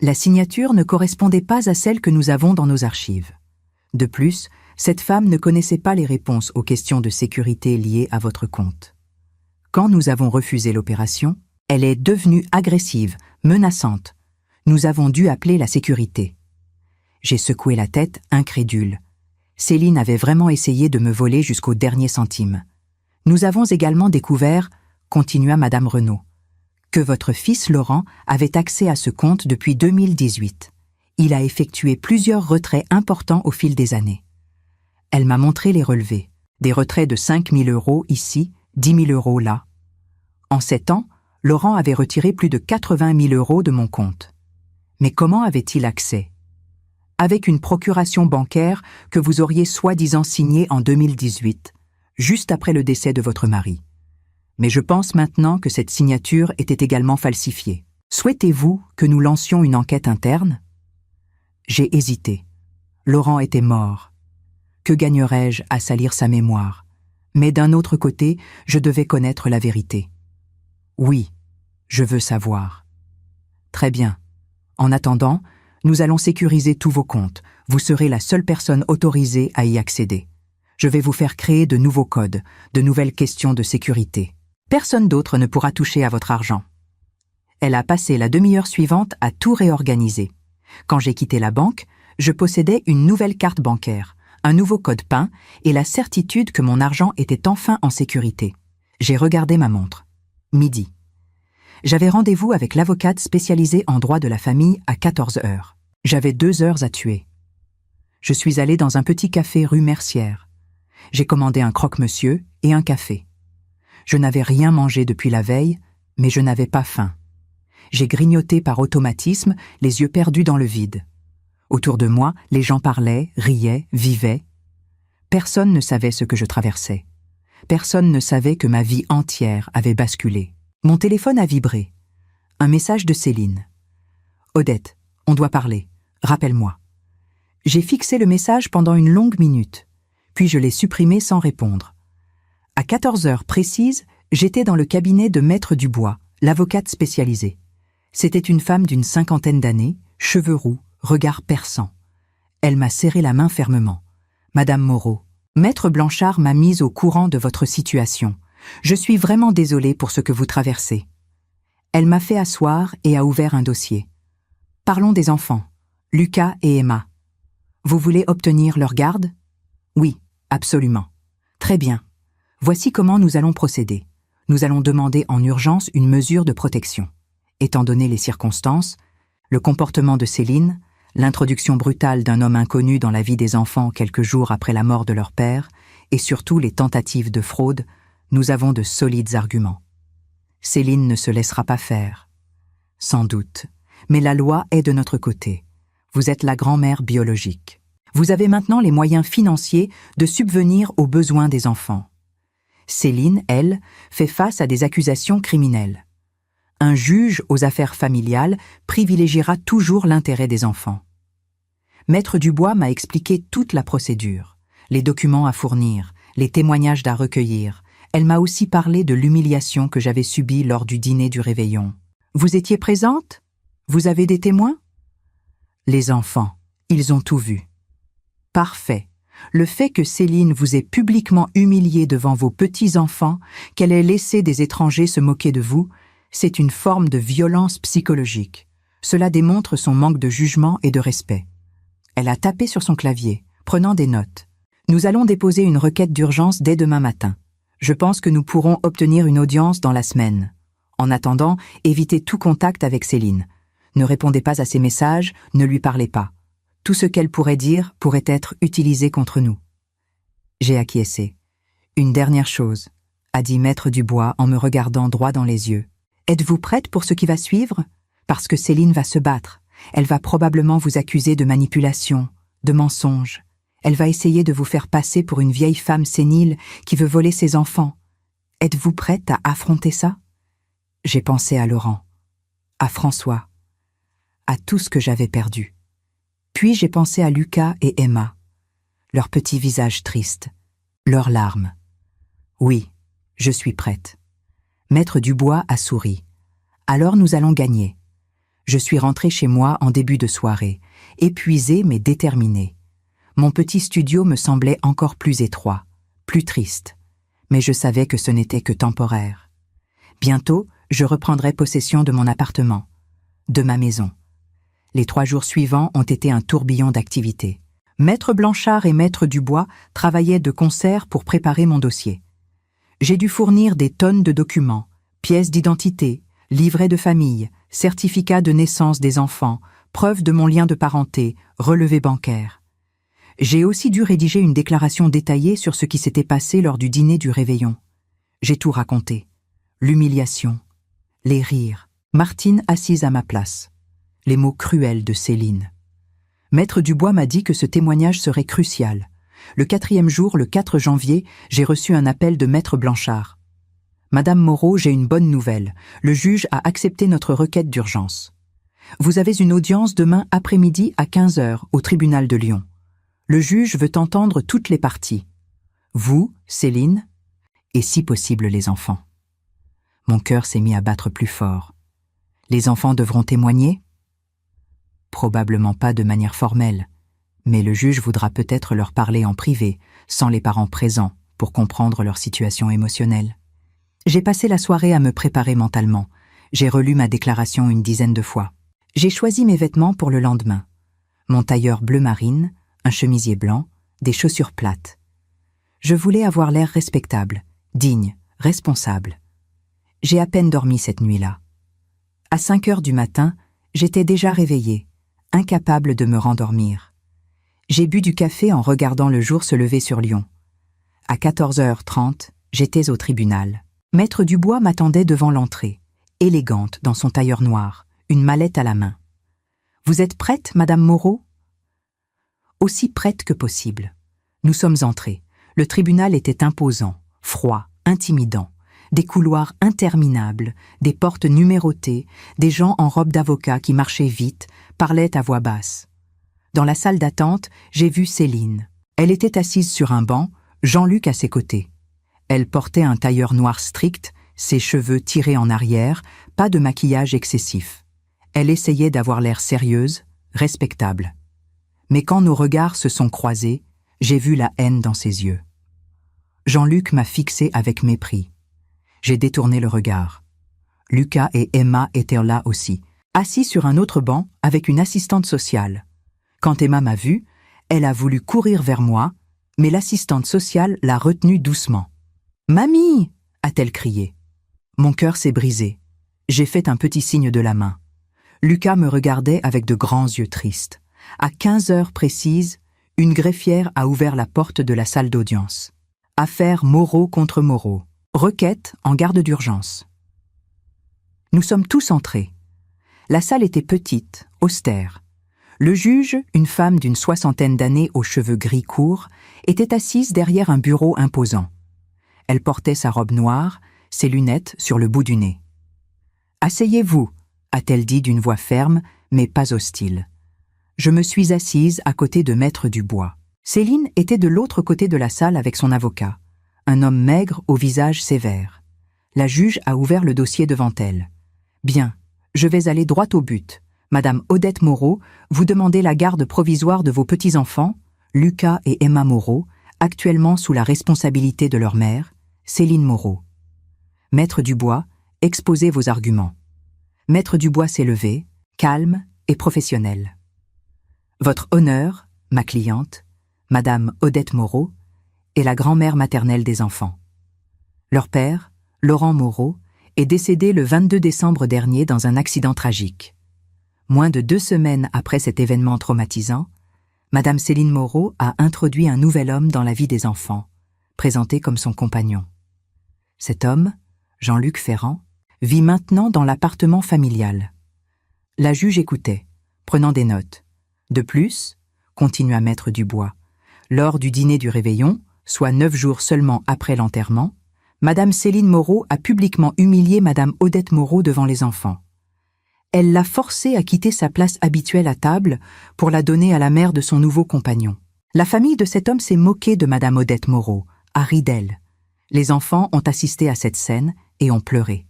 La signature ne correspondait pas à celle que nous avons dans nos archives. De plus, cette femme ne connaissait pas les réponses aux questions de sécurité liées à votre compte. Quand nous avons refusé l'opération, elle est devenue agressive, menaçante. Nous avons dû appeler la sécurité. J'ai secoué la tête, incrédule. Céline avait vraiment essayé de me voler jusqu'au dernier centime. Nous avons également découvert, continua Madame Renaud, que votre fils Laurent avait accès à ce compte depuis 2018. Il a effectué plusieurs retraits importants au fil des années. Elle m'a montré les relevés. Des retraits de 5 000 € ici, 10 000 € là. En 7 ans, Laurent avait retiré plus de 80 000 € de mon compte. Mais comment avait-il accès ? Avec une procuration bancaire que vous auriez soi-disant signée en 2018, juste après le décès de votre mari. Mais je pense maintenant que cette signature était également falsifiée. Souhaitez-vous que nous lancions une enquête interne ? J'ai hésité. Laurent était mort. Que gagnerais-je à salir sa mémoire ? Mais d'un autre côté, je devais connaître la vérité. Oui, je veux savoir. Très bien. En attendant, nous allons sécuriser tous vos comptes. Vous serez la seule personne autorisée à y accéder. Je vais vous faire créer de nouveaux codes, de nouvelles questions de sécurité. Personne d'autre ne pourra toucher à votre argent. Elle a passé la demi-heure suivante à tout réorganiser. Quand j'ai quitté la banque, je possédais une nouvelle carte bancaire, un nouveau code PIN et la certitude que mon argent était enfin en sécurité. J'ai regardé ma montre. Midi. J'avais rendez-vous avec l'avocate spécialisée en droit de la famille à 14h. J'avais 2 heures à tuer. Je suis allé dans un petit café rue Mercière. J'ai commandé un croque-monsieur et un café. Je n'avais rien mangé depuis la veille, mais je n'avais pas faim. J'ai grignoté par automatisme, les yeux perdus dans le vide. Autour de moi, les gens parlaient, riaient, vivaient. Personne ne savait ce que je traversais. Personne ne savait que ma vie entière avait basculé. Mon téléphone a vibré. Un message de Céline. « Odette, on doit parler. Rappelle-moi. » J'ai fixé le message pendant une longue minute, puis je l'ai supprimé sans répondre. À 14 heures précises, j'étais dans le cabinet de Maître Dubois, l'avocate spécialisée. C'était une femme d'une 50aine d'années, cheveux roux, regard perçant. Elle m'a serré la main fermement. « Madame Moreau, Maître Blanchard m'a mise au courant de votre situation. Je suis vraiment désolée pour ce que vous traversez. » Elle m'a fait asseoir et a ouvert un dossier. « Parlons des enfants, Lucas et Emma. Vous voulez obtenir leur garde ? » ?»« Oui, absolument. »« Très bien. Voici comment nous allons procéder. Nous allons demander en urgence une mesure de protection. Étant donné les circonstances, le comportement de Céline, l'introduction brutale d'un homme inconnu dans la vie des enfants quelques jours après la mort de leur père, et surtout les tentatives de fraude, nous avons de solides arguments. Céline ne se laissera pas faire. Sans doute, mais la loi est de notre côté. Vous êtes la grand-mère biologique. Vous avez maintenant les moyens financiers de subvenir aux besoins des enfants. Céline, elle, fait face à des accusations criminelles. Un juge aux affaires familiales privilégiera toujours l'intérêt des enfants. Maître Dubois m'a expliqué toute la procédure, les documents à fournir, les témoignages à recueillir. Elle m'a aussi parlé de l'humiliation que j'avais subie lors du dîner du réveillon. « Vous étiez présente ? Vous avez des témoins ? » Les enfants, ils ont tout vu. « Parfait. Le fait que Céline vous ait publiquement humilié devant vos petits-enfants, qu'elle ait laissé des étrangers se moquer de vous, c'est une forme de violence psychologique. Cela démontre son manque de jugement et de respect. » Elle a tapé sur son clavier, prenant des notes. « Nous allons déposer une requête d'urgence dès demain matin. Je pense que nous pourrons obtenir une audience dans la semaine. En attendant, évitez tout contact avec Céline. Ne répondez pas à ses messages, ne lui parlez pas. Tout ce qu'elle pourrait dire pourrait être utilisé contre nous. » J'ai acquiescé. « Une dernière chose, » a dit Maître Dubois en me regardant droit dans les yeux. « Êtes-vous prête pour ce qui va suivre ? Parce que Céline va se battre. Elle va probablement vous accuser de manipulation, de mensonge. Elle va essayer de vous faire passer pour une vieille femme sénile qui veut voler ses enfants. Êtes-vous prête à affronter ça ? » J'ai pensé à Laurent, à François, à tout ce que j'avais perdu. Puis j'ai pensé à Lucas et Emma, leurs petits visages tristes, leurs larmes. Oui, je suis prête. Maître Dubois a souri. Alors nous allons gagner. Je suis rentrée chez moi en début de soirée, épuisée mais déterminée. Mon petit studio me semblait encore plus étroit, plus triste, mais je savais que ce n'était que temporaire. Bientôt, je reprendrai possession de mon appartement, de ma maison. Les 3 jours suivants ont été un tourbillon d'activités. Maître Blanchard et Maître Dubois travaillaient de concert pour préparer mon dossier. J'ai dû fournir des tonnes de documents, pièces d'identité, livrets de famille, certificats de naissance des enfants, preuves de mon lien de parenté, relevés bancaires. J'ai aussi dû rédiger une déclaration détaillée sur ce qui s'était passé lors du dîner du réveillon. J'ai tout raconté. L'humiliation, les rires, Martine assise à ma place, les mots cruels de Céline. Maître Dubois m'a dit que ce témoignage serait crucial. Le 4e jour, le 4 janvier, j'ai reçu un appel de Maître Blanchard. « Madame Moreau, j'ai une bonne nouvelle. Le juge a accepté notre requête d'urgence. Vous avez une audience demain après-midi à 15 h au tribunal de Lyon. Le juge veut entendre toutes les parties. Vous, Céline, et si possible les enfants. » Mon cœur s'est mis à battre plus fort. Les enfants devront témoigner ? Probablement pas de manière formelle, mais le juge voudra peut-être leur parler en privé, sans les parents présents, pour comprendre leur situation émotionnelle. J'ai passé la soirée à me préparer mentalement. J'ai relu ma déclaration une dizaine de fois. J'ai choisi mes vêtements pour le lendemain. Mon tailleur bleu marine, un chemisier blanc, des chaussures plates. Je voulais avoir l'air respectable, digne, responsable. J'ai à peine dormi cette nuit-là. À 5 h du matin, j'étais déjà réveillée, incapable de me rendormir. J'ai bu du café en regardant le jour se lever sur Lyon. À 14h30, j'étais au tribunal. Maître Dubois m'attendait devant l'entrée, élégante dans son tailleur noir, une mallette à la main. « Vous êtes prête, Madame Moreau ?» Aussi prête que possible. Nous sommes entrés. Le tribunal était imposant, froid, intimidant. Des couloirs interminables, des portes numérotées, des gens en robe d'avocat qui marchaient vite, parlaient à voix basse. Dans la salle d'attente, j'ai vu Céline. Elle était assise sur un banc, Jean-Luc à ses côtés. Elle portait un tailleur noir strict, ses cheveux tirés en arrière, pas de maquillage excessif. Elle essayait d'avoir l'air sérieuse, respectable. Mais quand nos regards se sont croisés, j'ai vu la haine dans ses yeux. Jean-Luc m'a fixé avec mépris. J'ai détourné le regard. Lucas et Emma étaient là aussi, assis sur un autre banc avec une assistante sociale. Quand Emma m'a vue, elle a voulu courir vers moi, mais l'assistante sociale l'a retenue doucement. « Mamie !» a-t-elle crié. Mon cœur s'est brisé. J'ai fait un petit signe de la main. Lucas me regardait avec de grands yeux tristes. À 15 heures précises, une greffière a ouvert la porte de la salle d'audience. Affaire Moreau contre Moreau. Requête en garde d'urgence. Nous sommes tous entrés. La salle était petite, austère. Le juge, une femme d'une 60aine d'années aux cheveux gris courts, était assise derrière un bureau imposant. Elle portait sa robe noire, ses lunettes sur le bout du nez. « Asseyez-vous », a-t-elle dit d'une voix ferme, mais pas hostile. Je me suis assise à côté de Maître Dubois. Céline était de l'autre côté de la salle avec son avocat. Un homme maigre au visage sévère. La juge a ouvert le dossier devant elle. « Bien, je vais aller droit au but. Madame Odette Moreau, vous demandez la garde provisoire de vos petits-enfants, Lucas et Emma Moreau, actuellement sous la responsabilité de leur mère, Céline Moreau. Maître Dubois, exposez vos arguments. » Maître Dubois s'est levé, calme et professionnel. « Votre honneur, ma cliente, Madame Odette Moreau, est la grand-mère maternelle des enfants. Leur père, Laurent Moreau, est décédé le 22 décembre dernier dans un accident tragique. Moins de 2 semaines après cet événement traumatisant, Madame Céline Moreau a introduit un nouvel homme dans la vie des enfants, présenté comme son compagnon. Cet homme, Jean-Luc Ferrand, vit maintenant dans l'appartement familial. La juge écoutait, prenant des notes. De plus, continua Maître Dubois, lors du dîner du réveillon, soit 9 jours seulement après l'enterrement, Madame Céline Moreau a publiquement humilié Madame Odette Moreau devant les enfants. Elle l'a forcée à quitter sa place habituelle à table pour la donner à la mère de son nouveau compagnon. La famille de cet homme s'est moquée de Madame Odette Moreau, a ri d'elle. Les enfants ont assisté à cette scène et ont pleuré.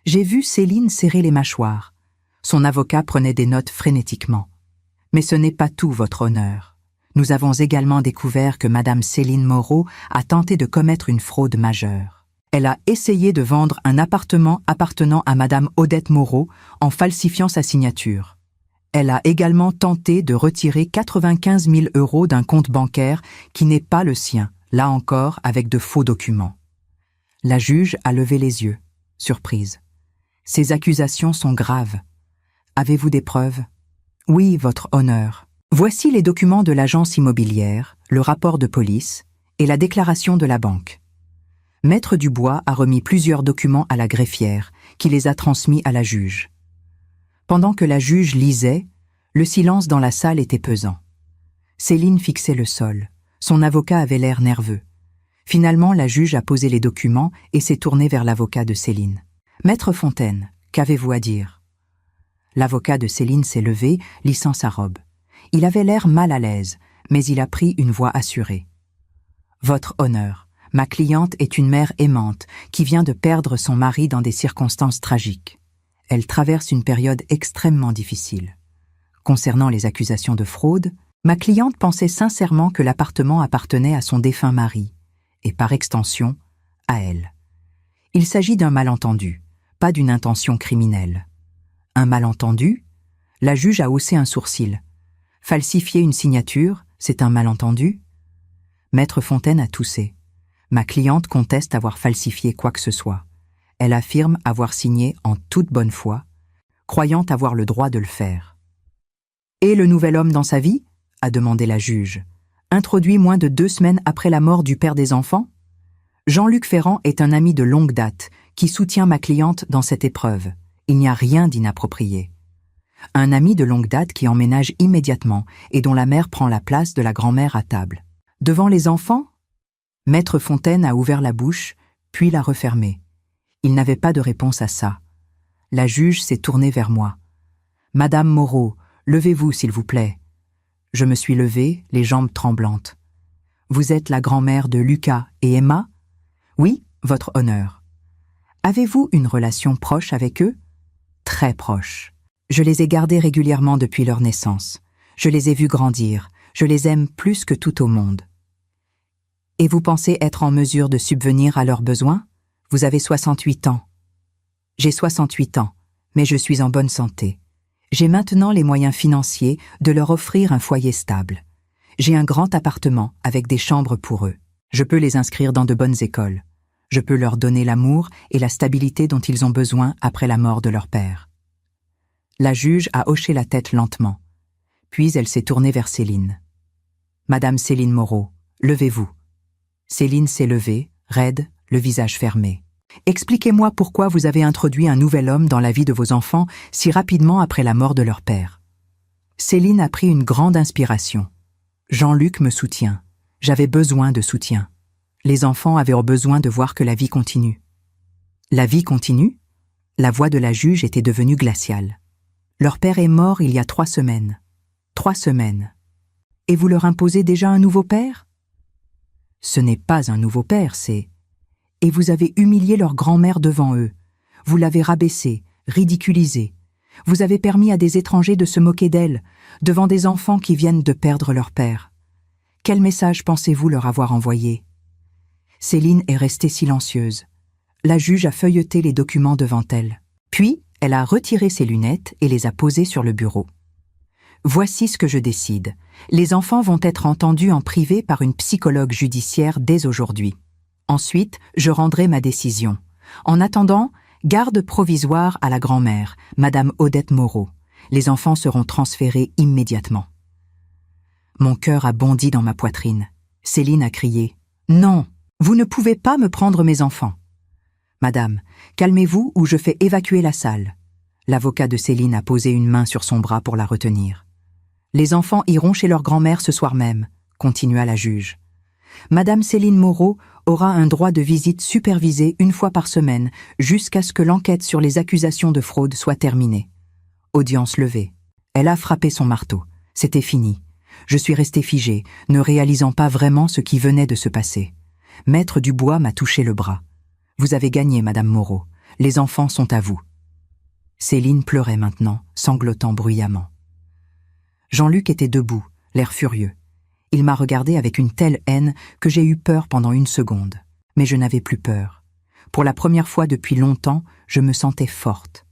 J'ai vu Céline serrer les mâchoires. Son avocat prenait des notes frénétiquement. Mais ce n'est pas tout, votre honneur. Nous avons également découvert que Madame Céline Moreau a tenté de commettre une fraude majeure. Elle a essayé de vendre un appartement appartenant à Madame Odette Moreau en falsifiant sa signature. Elle a également tenté de retirer 95 000 € d'un compte bancaire qui n'est pas le sien, là encore avec de faux documents. La juge a levé les yeux, surprise. Ces accusations sont graves. Avez-vous des preuves ? Oui, votre honneur. Voici les documents de l'agence immobilière, le rapport de police et la déclaration de la banque. Maître Dubois a remis plusieurs documents à la greffière, qui les a transmis à la juge. Pendant que la juge lisait, le silence dans la salle était pesant. Céline fixait le sol. Son avocat avait l'air nerveux. Finalement, la juge a posé les documents et s'est tournée vers l'avocat de Céline. « Maître Fontaine, qu'avez-vous à dire ?» L'avocat de Céline s'est levé, lissant sa robe. Il avait l'air mal à l'aise, mais il a pris une voix assurée. « Votre honneur, ma cliente est une mère aimante qui vient de perdre son mari dans des circonstances tragiques. Elle traverse une période extrêmement difficile. Concernant les accusations de fraude, ma cliente pensait sincèrement que l'appartement appartenait à son défunt mari, et par extension, à elle. Il s'agit d'un malentendu, pas d'une intention criminelle. Un malentendu ? La juge a haussé un sourcil. Falsifier une signature, c'est un malentendu ? Maître Fontaine a toussé. Ma cliente conteste avoir falsifié quoi que ce soit. Elle affirme avoir signé en toute bonne foi, croyant avoir le droit de le faire. Et le nouvel homme dans sa vie ? A demandé la juge. Introduit moins de 2 semaines après la mort du père des enfants ? Jean-Luc Ferrand est un ami de longue date qui soutient ma cliente dans cette épreuve. Il n'y a rien d'inapproprié. Un ami de longue date qui emménage immédiatement et dont la mère prend la place de la grand-mère à table. Devant les enfants ? Maître Fontaine a ouvert la bouche, puis l'a refermée. Il n'avait pas de réponse à ça. La juge s'est tournée vers moi. « Madame Moreau, levez-vous s'il vous plaît. » Je me suis levée, les jambes tremblantes. « Vous êtes la grand-mère de Lucas et Emma ? » ?»« Oui, votre honneur. »« Avez-vous une relation proche avec eux ? » ?»« Très proche. Je les ai gardés régulièrement depuis leur naissance. Je les ai vus grandir. Je les aime plus que tout au monde. » « Et vous pensez être en mesure de subvenir à leurs besoins ? Vous avez 68 ans. » »« J'ai 68 ans, mais je suis en bonne santé. J'ai maintenant les moyens financiers de leur offrir un foyer stable. J'ai un grand appartement avec des chambres pour eux. Je peux les inscrire dans de bonnes écoles. Je peux leur donner l'amour et la stabilité dont ils ont besoin après la mort de leur père. » La juge a hoché la tête lentement. Puis elle s'est tournée vers Céline. « Madame Céline Moreau, levez-vous. » Céline s'est levée, raide, le visage fermé. « Expliquez-moi pourquoi vous avez introduit un nouvel homme dans la vie de vos enfants si rapidement après la mort de leur père. » Céline a pris une grande inspiration. « Jean-Luc me soutient. J'avais besoin de soutien. Les enfants avaient besoin de voir que la vie continue. » « La vie continue ?» La voix de la juge était devenue glaciale. « Leur père est mort il y a 3 semaines. 3 semaines. Et vous leur imposez déjà un nouveau père ? » « Ce n'est pas un nouveau père, c'est... » « Et vous avez humilié leur grand-mère devant eux. Vous l'avez rabaissée, ridiculisée. Vous avez permis à des étrangers de se moquer d'elle, devant des enfants qui viennent de perdre leur père. Quel message pensez-vous leur avoir envoyé ? » Céline est restée silencieuse. La juge a feuilleté les documents devant elle. Puis, elle a retiré ses lunettes et les a posées sur le bureau. « Voici ce que je décide. Les enfants vont être entendus en privé par une psychologue judiciaire dès aujourd'hui. Ensuite, je rendrai ma décision. En attendant, garde provisoire à la grand-mère, Madame Odette Moreau. Les enfants seront transférés immédiatement. » Mon cœur a bondi dans ma poitrine. Céline a crié « Non, vous ne pouvez pas me prendre mes enfants. » « Madame, calmez-vous ou je fais évacuer la salle. » L'avocat de Céline a posé une main sur son bras pour la retenir. « Les enfants iront chez leur grand-mère ce soir même, » continua la juge. « Madame Céline Moreau aura un droit de visite supervisé 1 fois par semaine jusqu'à ce que l'enquête sur les accusations de fraude soit terminée. » Audience levée. Elle a frappé son marteau. C'était fini. Je suis restée figée, ne réalisant pas vraiment ce qui venait de se passer. Maître Dubois m'a touché le bras. « Vous avez gagné, Madame Moreau. Les enfants sont à vous. » Céline pleurait maintenant, sanglotant bruyamment. Jean-Luc était debout, l'air furieux. Il m'a regardé avec une telle haine que j'ai eu peur pendant 1 seconde. Mais je n'avais plus peur. Pour la première fois depuis longtemps, je me sentais forte.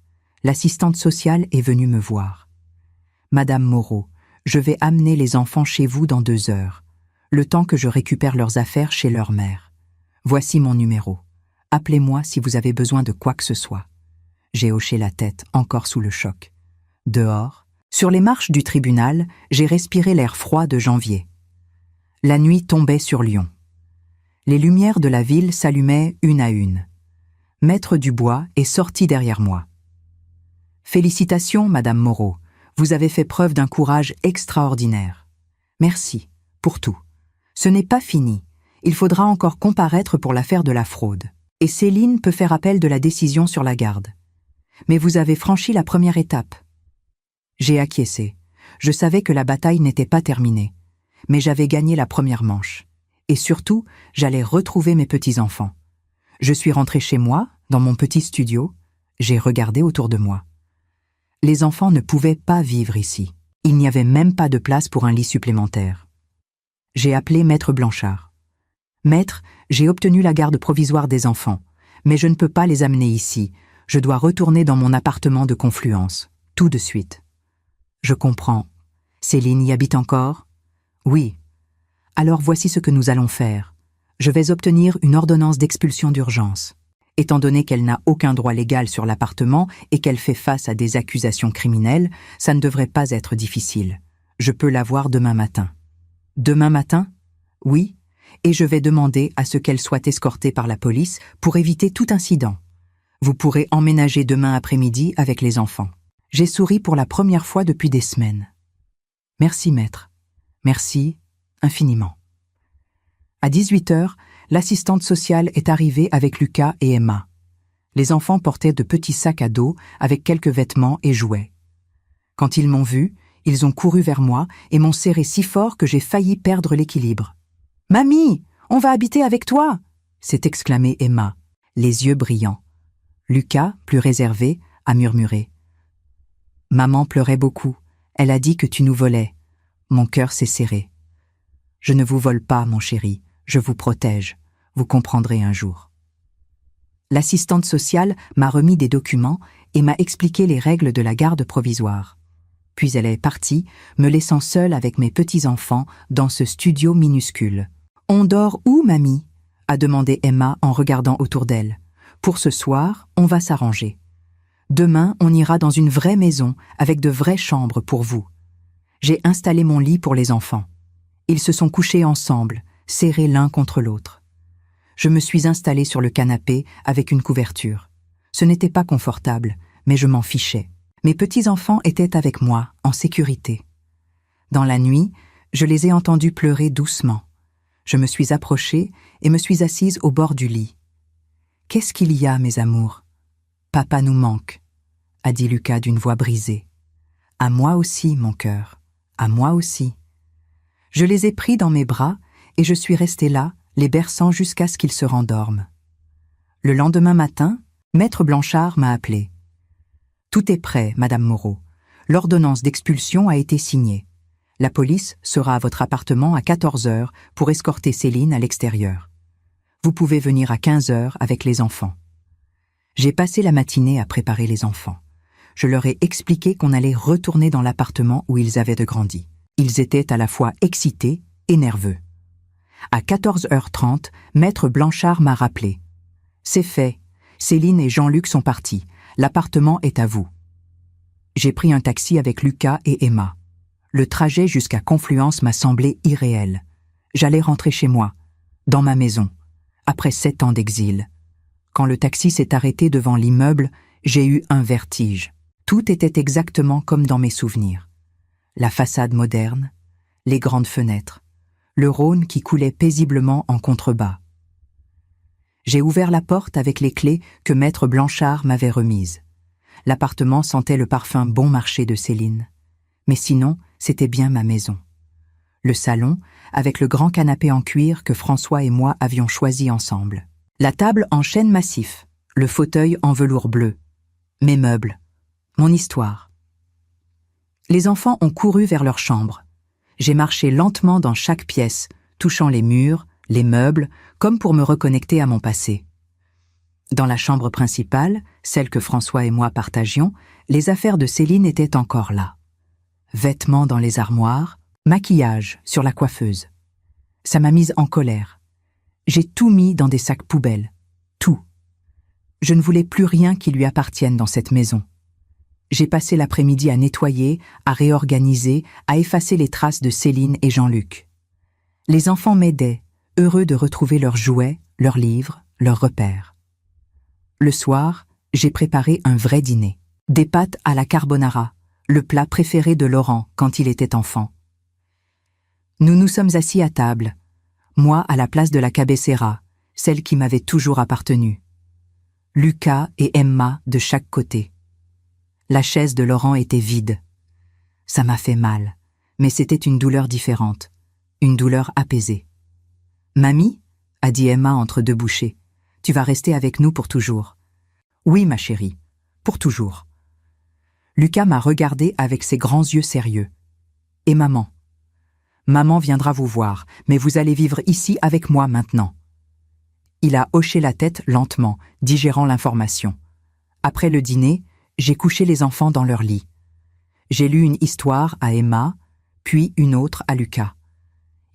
L'assistante sociale est venue me voir. « Madame Moreau, je vais amener les enfants chez vous dans 2 heures, le temps que je récupère leurs affaires chez leur mère. Voici mon numéro. Appelez-moi si vous avez besoin de quoi que ce soit. » J'ai hoché la tête, encore sous le choc. Dehors, sur les marches du tribunal, j'ai respiré l'air froid de janvier. La nuit tombait sur Lyon. Les lumières de la ville s'allumaient une à une. Maître Dubois est sorti derrière moi. « Félicitations, Madame Moreau. Vous avez fait preuve d'un courage extraordinaire. Merci, pour tout. Ce n'est pas fini. Il faudra encore comparaître pour l'affaire de la fraude. Et Céline peut faire appel de la décision sur la garde. Mais vous avez franchi la première étape. » J'ai acquiescé. Je savais que la bataille n'était pas terminée. Mais j'avais gagné la première manche. Et surtout, j'allais retrouver mes petits-enfants. Je suis rentrée chez moi, dans mon petit studio. J'ai regardé autour de moi. Les enfants ne pouvaient pas vivre ici. Il n'y avait même pas de place pour un lit supplémentaire. J'ai appelé Maître Blanchard. « Maître, j'ai obtenu la garde provisoire des enfants, mais je ne peux pas les amener ici. Je dois retourner dans mon appartement de Confluence, tout de suite. » « Je comprends. Céline y habite encore ? » « Oui. Alors voici ce que nous allons faire. Je vais obtenir une ordonnance d'expulsion d'urgence. Étant donné qu'elle n'a aucun droit légal sur l'appartement et qu'elle fait face à des accusations criminelles, ça ne devrait pas être difficile. Je peux l'avoir demain matin. » « Demain matin ? » « Oui. Et je vais demander à ce qu'elle soit escortée par la police pour éviter tout incident. Vous pourrez emménager demain après-midi avec les enfants. » J'ai souri pour la première fois depuis des semaines. « Merci, maître. Merci, infiniment. » À 18 heures, l'assistante sociale est arrivée avec Lucas et Emma. Les enfants portaient de petits sacs à dos avec quelques vêtements et jouets. Quand ils m'ont vu, ils ont couru vers moi et m'ont serré si fort que j'ai failli perdre l'équilibre. « Mamie, on va habiter avec toi !» s'est exclamée Emma, les yeux brillants. Lucas, plus réservé, a murmuré. « Maman pleurait beaucoup. Elle a dit que tu nous volais. » Mon cœur s'est serré. « Je ne vous vole pas, mon chéri. Je vous protège. Vous comprendrez un jour. » L'assistante sociale m'a remis des documents et m'a expliqué les règles de la garde provisoire. Puis elle est partie, me laissant seule avec mes petits-enfants dans ce studio minuscule. « On dort où, mamie ?» a demandé Emma en regardant autour d'elle. « Pour ce soir, on va s'arranger. Demain, on ira dans une vraie maison avec de vraies chambres pour vous. J'ai installé mon lit pour les enfants. Ils se sont couchés ensemble, serrés l'un contre l'autre. Je me suis installée sur le canapé avec une couverture. Ce n'était pas confortable, mais je m'en fichais. Mes petits-enfants étaient avec moi, en sécurité. Dans la nuit, je les ai entendus pleurer doucement. Je me suis approchée et me suis assise au bord du lit. « Qu'est-ce qu'il y a, mes amours ? Papa nous manque, » a dit Lucas d'une voix brisée. « À moi aussi, mon cœur, à moi aussi. » Je les ai pris dans mes bras et je suis restée là, les berçant jusqu'à ce qu'ils se rendorment. Le lendemain matin, Maître Blanchard m'a appelé. « Tout est prêt, Madame Moreau. L'ordonnance d'expulsion a été signée. La police sera à votre appartement à 14 heures pour escorter Céline à l'extérieur. Vous pouvez venir à 15 heures avec les enfants. » J'ai passé la matinée à préparer les enfants. Je leur ai expliqué qu'on allait retourner dans l'appartement où ils avaient grandi. Ils étaient à la fois excités et nerveux. À 14h30, Maître Blanchard m'a rappelé. « C'est fait. Céline et Jean-Luc sont partis. L'appartement est à vous. » J'ai pris un taxi avec Lucas et Emma. Le trajet jusqu'à Confluence m'a semblé irréel. J'allais rentrer chez moi, dans ma maison, après 7 ans d'exil. Quand le taxi s'est arrêté devant l'immeuble, j'ai eu un vertige. Tout était exactement comme dans mes souvenirs. La façade moderne, les grandes fenêtres, le Rhône qui coulait paisiblement en contrebas. J'ai ouvert la porte avec les clés que Maître Blanchard m'avait remises. L'appartement sentait le parfum bon marché de Céline. Mais sinon, c'était bien ma maison. Le salon, avec le grand canapé en cuir que François et moi avions choisi ensemble. La table en chêne massif, le fauteuil en velours bleu. Mes meubles, mon histoire. Les enfants ont couru vers leur chambre. J'ai marché lentement dans chaque pièce, touchant les murs, les meubles, comme pour me reconnecter à mon passé. Dans la chambre principale, celle que François et moi partagions, les affaires de Céline étaient encore là. Vêtements dans les armoires, maquillage sur la coiffeuse. Ça m'a mise en colère. J'ai tout mis dans des sacs poubelles. Tout. Je ne voulais plus rien qui lui appartienne dans cette maison. J'ai passé l'après-midi à nettoyer, à réorganiser, à effacer les traces de Céline et Jean-Luc. Les enfants m'aidaient, heureux de retrouver leurs jouets, leurs livres, leurs repères. Le soir, j'ai préparé un vrai dîner. Des pâtes à la carbonara, le plat préféré de Laurent quand il était enfant. Nous nous sommes assis à table, moi à la place de la cabecera, celle qui m'avait toujours appartenu. Lucas et Emma de chaque côté. La chaise de Laurent était vide. Ça m'a fait mal, mais c'était une douleur différente, une douleur apaisée. « Mamie ?» a dit Emma entre deux bouchées. « Tu vas rester avec nous pour toujours. »« Oui, ma chérie, pour toujours. » Lucas m'a regardé avec ses grands yeux sérieux. « Et maman ? » ?»« Maman viendra vous voir, mais vous allez vivre ici avec moi maintenant. » Il a hoché la tête lentement, digérant l'information. Après le dîner, j'ai couché les enfants dans leur lit. J'ai lu une histoire à Emma, puis une autre à Lucas.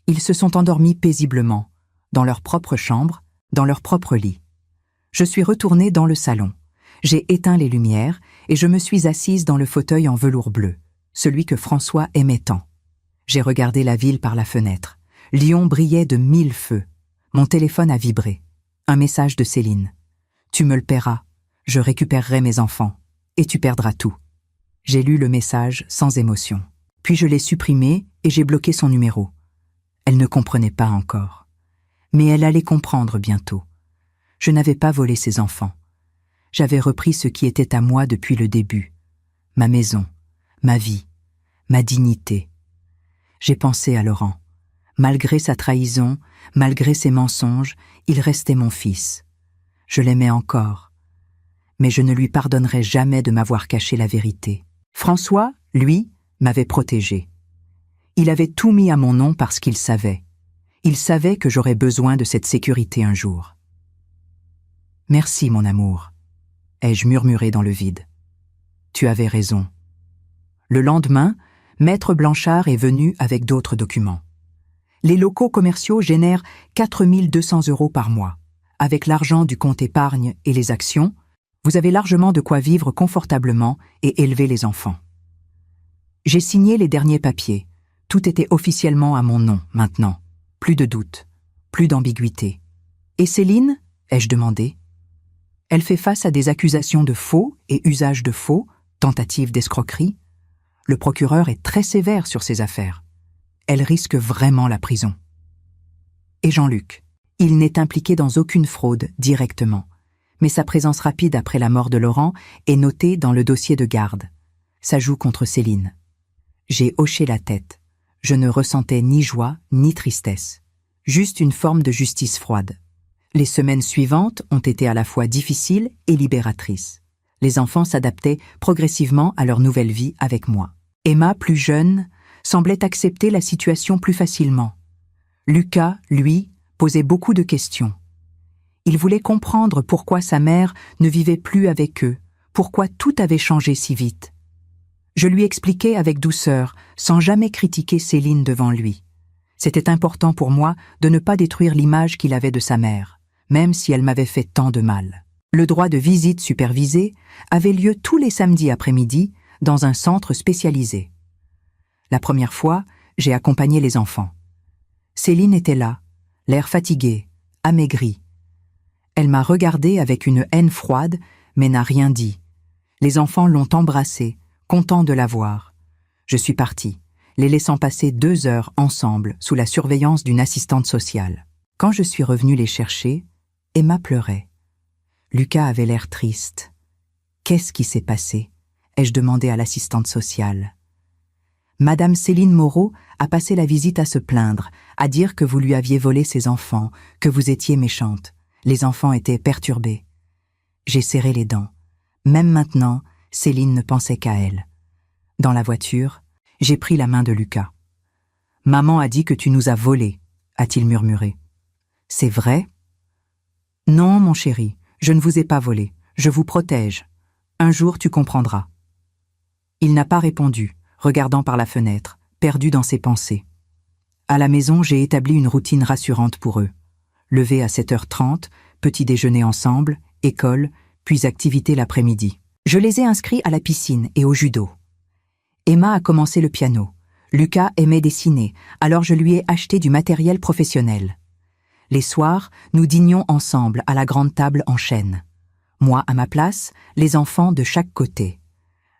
Ils se sont endormis paisiblement, dans leur propre chambre, dans leur propre lit. Je suis retournée dans le salon. J'ai éteint les lumières et je me suis assise dans le fauteuil en velours bleu, celui que François aimait tant. J'ai regardé la ville par la fenêtre. Lyon brillait de 1000 feux. Mon téléphone a vibré. Un message de Céline. « Tu me le paieras. Je récupérerai mes enfants. Et tu perdras tout. » J'ai lu le message sans émotion. Puis je l'ai supprimé et j'ai bloqué son numéro. Elle ne comprenait pas encore. Mais elle allait comprendre bientôt. Je n'avais pas volé ses enfants. J'avais repris ce qui était à moi depuis le début. Ma maison, ma vie, ma dignité. J'ai pensé à Laurent. Malgré sa trahison, malgré ses mensonges, il restait mon fils. Je l'aimais encore. Mais je ne lui pardonnerai jamais de m'avoir caché la vérité. François, lui, m'avait protégé. Il avait tout mis à mon nom parce qu'il savait. Il savait que j'aurais besoin de cette sécurité un jour. « Merci, mon amour », ai-je murmuré dans le vide. « Tu avais raison. » Le lendemain, Maître Blanchard est venu avec d'autres documents. Les locaux commerciaux génèrent 4 200 € par mois. Avec l'argent du compte épargne et les actions, vous avez largement de quoi vivre confortablement et élever les enfants. J'ai signé les derniers papiers. Tout était officiellement à mon nom, maintenant. Plus de doute, plus d'ambiguïté. « Et Céline ?» ai-je demandé. Elle fait face à des accusations de faux et usage de faux, tentative d'escroquerie. Le procureur est très sévère sur ces affaires. Elle risque vraiment la prison. Et Jean-Luc, il n'est impliqué dans aucune fraude directement, mais sa présence rapide après la mort de Laurent est notée dans le dossier de garde. Ça joue contre Céline. J'ai hoché la tête. Je ne ressentais ni joie ni tristesse, juste une forme de justice froide. Les semaines suivantes ont été à la fois difficiles et libératrices. Les enfants s'adaptaient progressivement à leur nouvelle vie avec moi. Emma, plus jeune, semblait accepter la situation plus facilement. Lucas, lui, posait beaucoup de questions. Il voulait comprendre pourquoi sa mère ne vivait plus avec eux, pourquoi tout avait changé si vite. Je lui expliquais avec douceur, sans jamais critiquer Céline devant lui. C'était important pour moi de ne pas détruire l'image qu'il avait de sa mère, même si elle m'avait fait tant de mal. Le droit de visite supervisée avait lieu tous les samedis après-midi dans un centre spécialisé. La première fois, j'ai accompagné les enfants. Céline était là, l'air fatigué, amaigri. Elle m'a regardé avec une haine froide, mais n'a rien dit. Les enfants l'ont embrassée, contents de la voir. Je suis partie, les laissant passer 2 heures ensemble sous la surveillance d'une assistante sociale. Quand je suis revenue les chercher, Emma pleurait. Lucas avait l'air triste. « Qu'est-ce qui s'est passé ?» ai-je demandé à l'assistante sociale. Madame Céline Moreau a passé la visite à se plaindre, à dire que vous lui aviez volé ses enfants, que vous étiez méchante. Les enfants étaient perturbés. J'ai serré les dents. Même maintenant, Céline ne pensait qu'à elle. Dans la voiture, j'ai pris la main de Lucas. « Maman a dit que tu nous as volés », a-t-il murmuré. « C'est vrai ?»« Non, mon chéri, je ne vous ai pas volé. Je vous protège. Un jour, tu comprendras. » Il n'a pas répondu, regardant par la fenêtre, perdu dans ses pensées. À la maison, j'ai établi une routine rassurante pour eux. Lever à 7h30, petit déjeuner ensemble, école, puis activité l'après-midi. Je les ai inscrits à la piscine et au judo. Emma a commencé le piano. Lucas aimait dessiner, alors je lui ai acheté du matériel professionnel. Les soirs, nous dînions ensemble à la grande table en chêne. Moi à ma place, les enfants de chaque côté.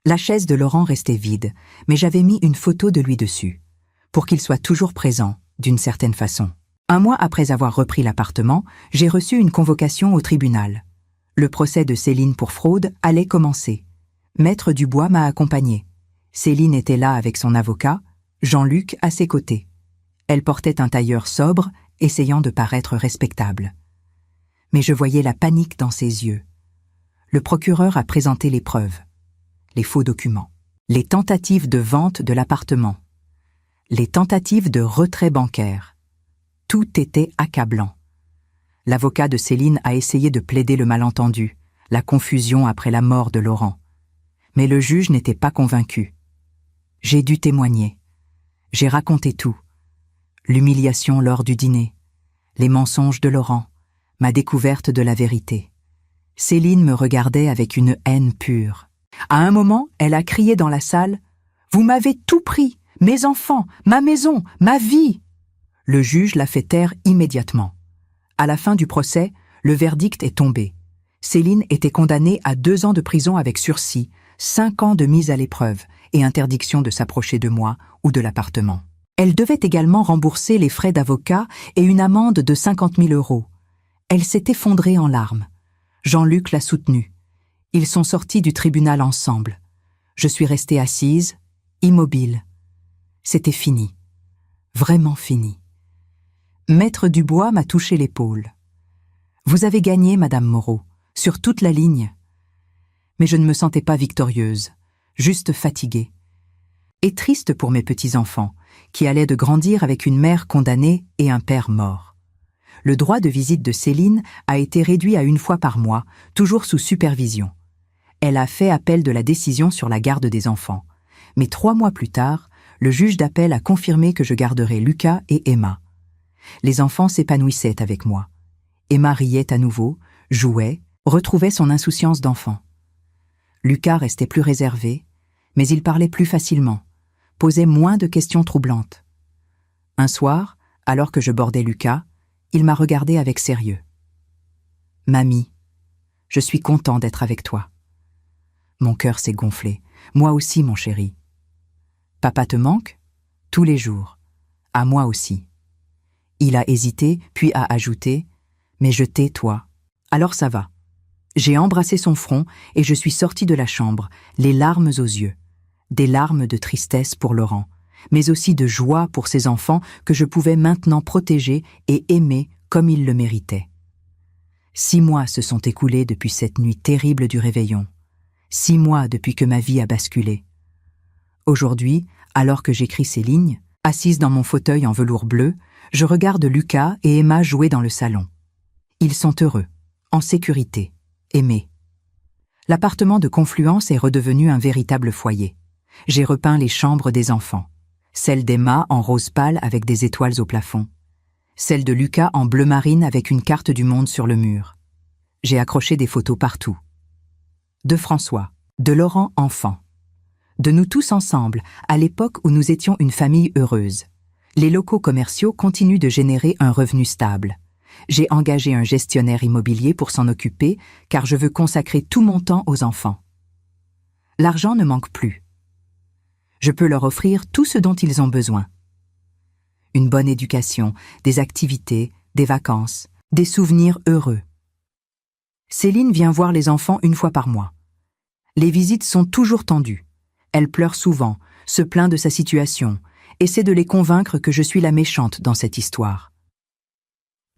La chaise de Laurent restait vide, mais j'avais mis une photo de lui dessus, pour qu'il soit toujours présent, d'une certaine façon. 1 mois après avoir repris l'appartement, j'ai reçu une convocation au tribunal. Le procès de Céline pour fraude allait commencer. Maître Dubois m'a accompagné. Céline était là avec son avocat, Jean-Luc à ses côtés. Elle portait un tailleur sobre, essayant de paraître respectable. Mais je voyais la panique dans ses yeux. Le procureur a présenté les preuves. Les faux documents, les tentatives de vente de l'appartement, les tentatives de retrait bancaire. Tout était accablant. L'avocat de Céline a essayé de plaider le malentendu, la confusion après la mort de Laurent. Mais le juge n'était pas convaincu. J'ai dû témoigner. J'ai raconté tout. L'humiliation lors du dîner, les mensonges de Laurent, ma découverte de la vérité. Céline me regardait avec une haine pure. À un moment, elle a crié dans la salle « Vous m'avez tout pris, mes enfants, ma maison, ma vie !» Le juge l'a fait taire immédiatement. À la fin du procès, le verdict est tombé. Céline était condamnée à 2 ans de prison avec sursis, 5 ans de mise à l'épreuve et interdiction de s'approcher de moi ou de l'appartement. Elle devait également rembourser les frais d'avocat et une amende de 50 000 €. Elle s'est effondrée en larmes. Jean-Luc l'a soutenue. Ils sont sortis du tribunal ensemble. Je suis restée assise, immobile. C'était fini. Vraiment fini. Maître Dubois m'a touché l'épaule. « Vous avez gagné, Madame Moreau, sur toute la ligne. » Mais je ne me sentais pas victorieuse, juste fatiguée. Et triste pour mes petits-enfants, qui allaient de grandir avec une mère condamnée et un père mort. Le droit de visite de Céline a été réduit à 1 fois par mois, toujours sous supervision. Elle a fait appel de la décision sur la garde des enfants. Mais 3 mois plus tard, le juge d'appel a confirmé que je garderais Lucas et Emma. Les enfants s'épanouissaient avec moi. Emma riait à nouveau, jouait, retrouvait son insouciance d'enfant. Lucas restait plus réservé, mais il parlait plus facilement, posait moins de questions troublantes. Un soir, alors que je bordais Lucas, il m'a regardé avec sérieux. « Mamie, je suis content d'être avec toi. » Mon cœur s'est gonflé. « Moi aussi, mon chéri. »« Papa te manque ? » ?»« Tous les jours. À moi aussi. » Il a hésité, puis a ajouté « Mais je t'ai, toi. Alors ça va. » J'ai embrassé son front et je suis sortie de la chambre, les larmes aux yeux. Des larmes de tristesse pour Laurent, mais aussi de joie pour ses enfants que je pouvais maintenant protéger et aimer comme ils le méritaient. 6 mois se sont écoulés depuis cette nuit terrible du réveillon. 6 mois depuis que ma vie a basculé. Aujourd'hui, alors que j'écris ces lignes, assise dans mon fauteuil en velours bleu, je regarde Lucas et Emma jouer dans le salon. Ils sont heureux, en sécurité, aimés. L'appartement de Confluence est redevenu un véritable foyer. J'ai repeint les chambres des enfants. Celle d'Emma en rose pâle avec des étoiles au plafond. Celle de Lucas en bleu marine avec une carte du monde sur le mur. J'ai accroché des photos partout. De François, de Laurent enfant. De nous tous ensemble, à l'époque où nous étions une famille heureuse. Les locaux commerciaux continuent de générer un revenu stable. J'ai engagé un gestionnaire immobilier pour s'en occuper, car je veux consacrer tout mon temps aux enfants. L'argent ne manque plus. Je peux leur offrir tout ce dont ils ont besoin. Une bonne éducation, des activités, des vacances, des souvenirs heureux. Céline vient voir les enfants 1 fois par mois. Les visites sont toujours tendues. Elle pleure souvent, se plaint de sa situation, essaie de les convaincre que je suis la méchante dans cette histoire.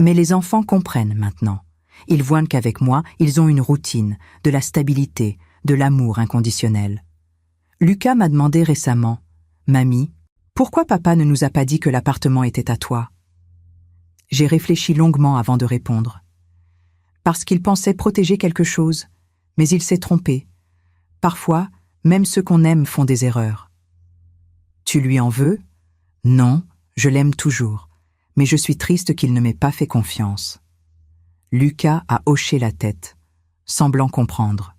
Mais les enfants comprennent maintenant. Ils voient qu'avec moi, ils ont une routine, de la stabilité, de l'amour inconditionnel. Lucas m'a demandé récemment, « Mamie, pourquoi papa ne nous a pas dit que l'appartement était à toi ?» J'ai réfléchi longuement avant de répondre. Parce qu'il pensait protéger quelque chose, mais il s'est trompé. Parfois, même ceux qu'on aime font des erreurs. Tu lui en veux ? Non, je l'aime toujours, mais je suis triste qu'il ne m'ait pas fait confiance. Lucas a hoché la tête, semblant comprendre.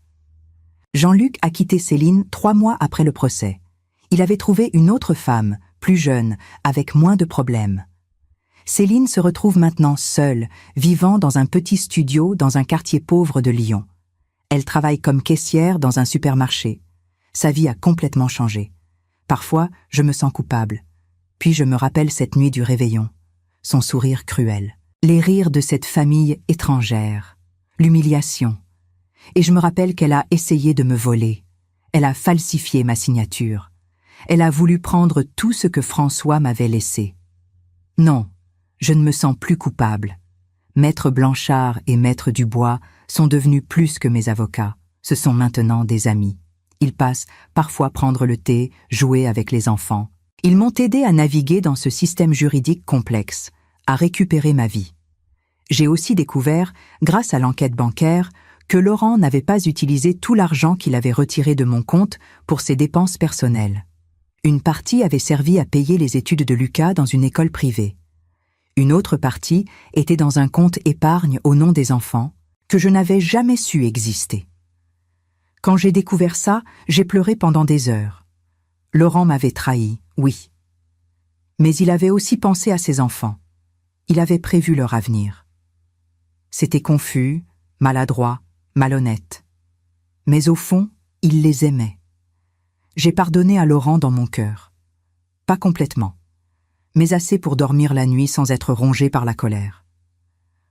Jean-Luc a quitté Céline 3 mois après le procès. Il avait trouvé une autre femme, plus jeune, avec moins de problèmes. Céline se retrouve maintenant seule, vivant dans un petit studio dans un quartier pauvre de Lyon. Elle travaille comme caissière dans un supermarché. Sa vie a complètement changé. Parfois, je me sens coupable. Puis je me rappelle cette nuit du réveillon, son sourire cruel, les rires de cette famille étrangère, l'humiliation. Et je me rappelle qu'elle a essayé de me voler. Elle a falsifié ma signature. Elle a voulu prendre tout ce que François m'avait laissé. Non, je ne me sens plus coupable. Maître Blanchard et Maître Dubois sont devenus plus que mes avocats. Ce sont maintenant des amis. Ils passent parfois prendre le thé, jouer avec les enfants. Ils m'ont aidé à naviguer dans ce système juridique complexe, à récupérer ma vie. J'ai aussi découvert, grâce à l'enquête bancaire, que Laurent n'avait pas utilisé tout l'argent qu'il avait retiré de mon compte pour ses dépenses personnelles. Une partie avait servi à payer les études de Lucas dans une école privée. Une autre partie était dans un compte épargne au nom des enfants que je n'avais jamais su exister. Quand j'ai découvert ça, j'ai pleuré pendant des heures. Laurent m'avait trahi, oui. Mais il avait aussi pensé à ses enfants. Il avait prévu leur avenir. C'était confus, maladroit, malhonnête. Mais au fond, il les aimait. J'ai pardonné à Laurent dans mon cœur. Pas complètement. mais assez pour dormir la nuit sans être rongé par la colère.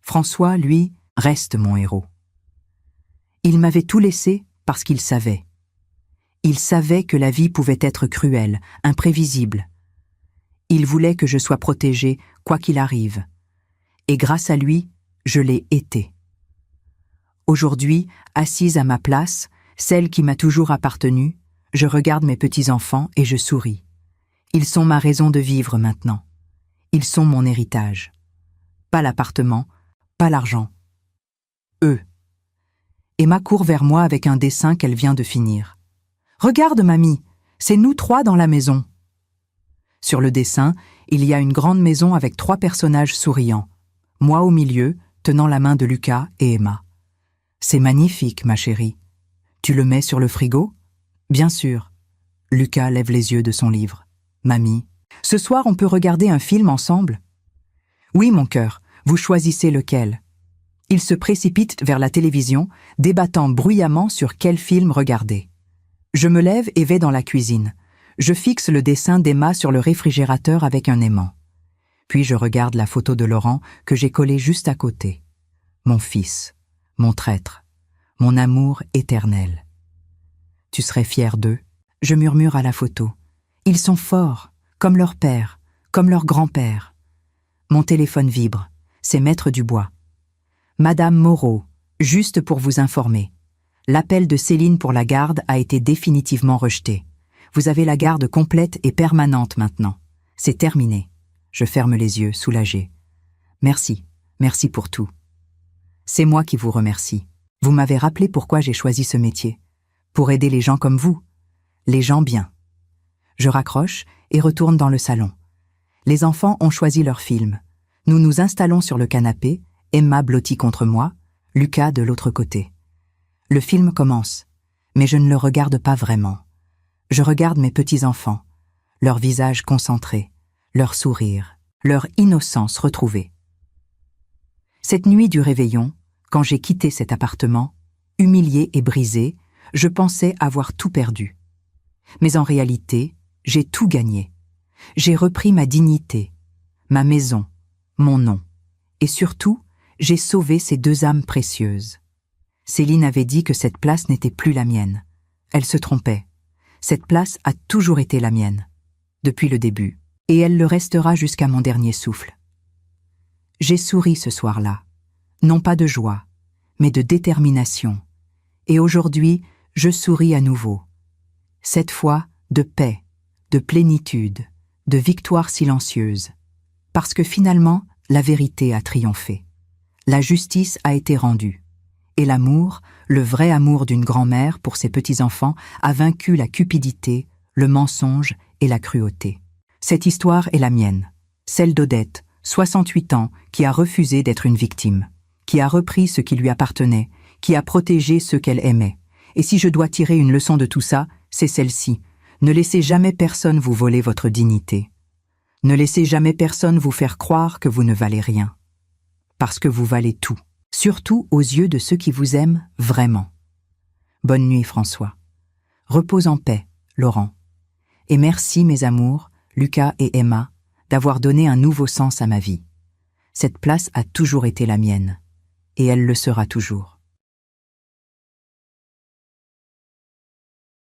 François, lui, reste mon héros. Il m'avait tout laissé parce qu'il savait. Il savait que la vie pouvait être cruelle, imprévisible. Il voulait que je sois protégée, quoi qu'il arrive. Et grâce à lui, je l'ai été. Aujourd'hui, assise à ma place, celle qui m'a toujours appartenu, je regarde mes petits-enfants et je souris. Ils sont ma raison de vivre maintenant. Ils sont mon héritage. Pas l'appartement, pas l'argent. Eux. Emma court vers moi avec un dessin qu'elle vient de finir. « Regarde, mamie, c'est nous 3 dans la maison. » Sur le dessin, il y a une grande maison avec 3 personnages souriants. Moi au milieu, tenant la main de Lucas et Emma. C'est magnifique, ma chérie. Tu le mets sur le frigo? Bien sûr. Lucas lève les yeux de son livre. Mamie, ce soir on peut regarder un film ensemble? Oui, mon cœur, vous choisissez lequel. Il se précipite vers la télévision, débattant bruyamment sur quel film regarder. Je me lève et vais dans la cuisine. Je fixe le dessin d'Emma sur le réfrigérateur avec un aimant. Puis je regarde la photo de Laurent que j'ai collée juste à côté. Mon fils, mon traître, mon amour éternel. Tu serais fier d'eux? Je murmure à la photo. Ils sont forts, comme leur père, comme leur grand-père. Mon téléphone vibre, c'est Maître Dubois. Madame Moreau, juste pour vous informer. L'appel de Céline pour la garde a été définitivement rejeté. Vous avez la garde complète et permanente maintenant. C'est terminé. Je ferme les yeux, soulagée. Merci, merci pour tout. C'est moi qui vous remercie. Vous m'avez rappelé pourquoi j'ai choisi ce métier. Pour aider les gens comme vous. Les gens bien. Je raccroche et retourne dans le salon. Les enfants ont choisi leur film. Nous nous installons sur le canapé, Emma blottie contre moi, Lucas de l'autre côté. Le film commence, mais je ne le regarde pas vraiment. Je regarde mes petits-enfants, leur visage concentré, leur sourire, leur innocence retrouvée. Cette nuit du réveillon, quand j'ai quitté cet appartement, humiliée et brisée, je pensais avoir tout perdu. Mais en réalité, j'ai tout gagné. J'ai repris ma dignité, ma maison, mon nom. Et surtout, j'ai sauvé ces 2 âmes précieuses. Céline avait dit que cette place n'était plus la mienne. Elle se trompait. Cette place a toujours été la mienne, depuis le début, et elle le restera jusqu'à mon dernier souffle. J'ai souri ce soir-là, non pas de joie, mais de détermination. Et aujourd'hui, je souris à nouveau. Cette fois, de paix, de plénitude, de victoire silencieuse. Parce que finalement, la vérité a triomphé. La justice a été rendue. Et l'amour, le vrai amour d'une grand-mère pour ses petits-enfants, a vaincu la cupidité, le mensonge et la cruauté. Cette histoire est la mienne, celle d'Odette, 68 ans, qui a refusé d'être une victime, qui a repris ce qui lui appartenait, qui a protégé ceux qu'elle aimait. Et si je dois tirer une leçon de tout ça, c'est celle-ci. Ne laissez jamais personne vous voler votre dignité. Ne laissez jamais personne vous faire croire que vous ne valez rien. Parce que vous valez tout. Surtout aux yeux de ceux qui vous aiment vraiment. Bonne nuit, François. Repose en paix, Laurent. Et merci, mes amours, Lucas et Emma, d'avoir donné un nouveau sens à ma vie. Cette place a toujours été la mienne, et elle le sera toujours.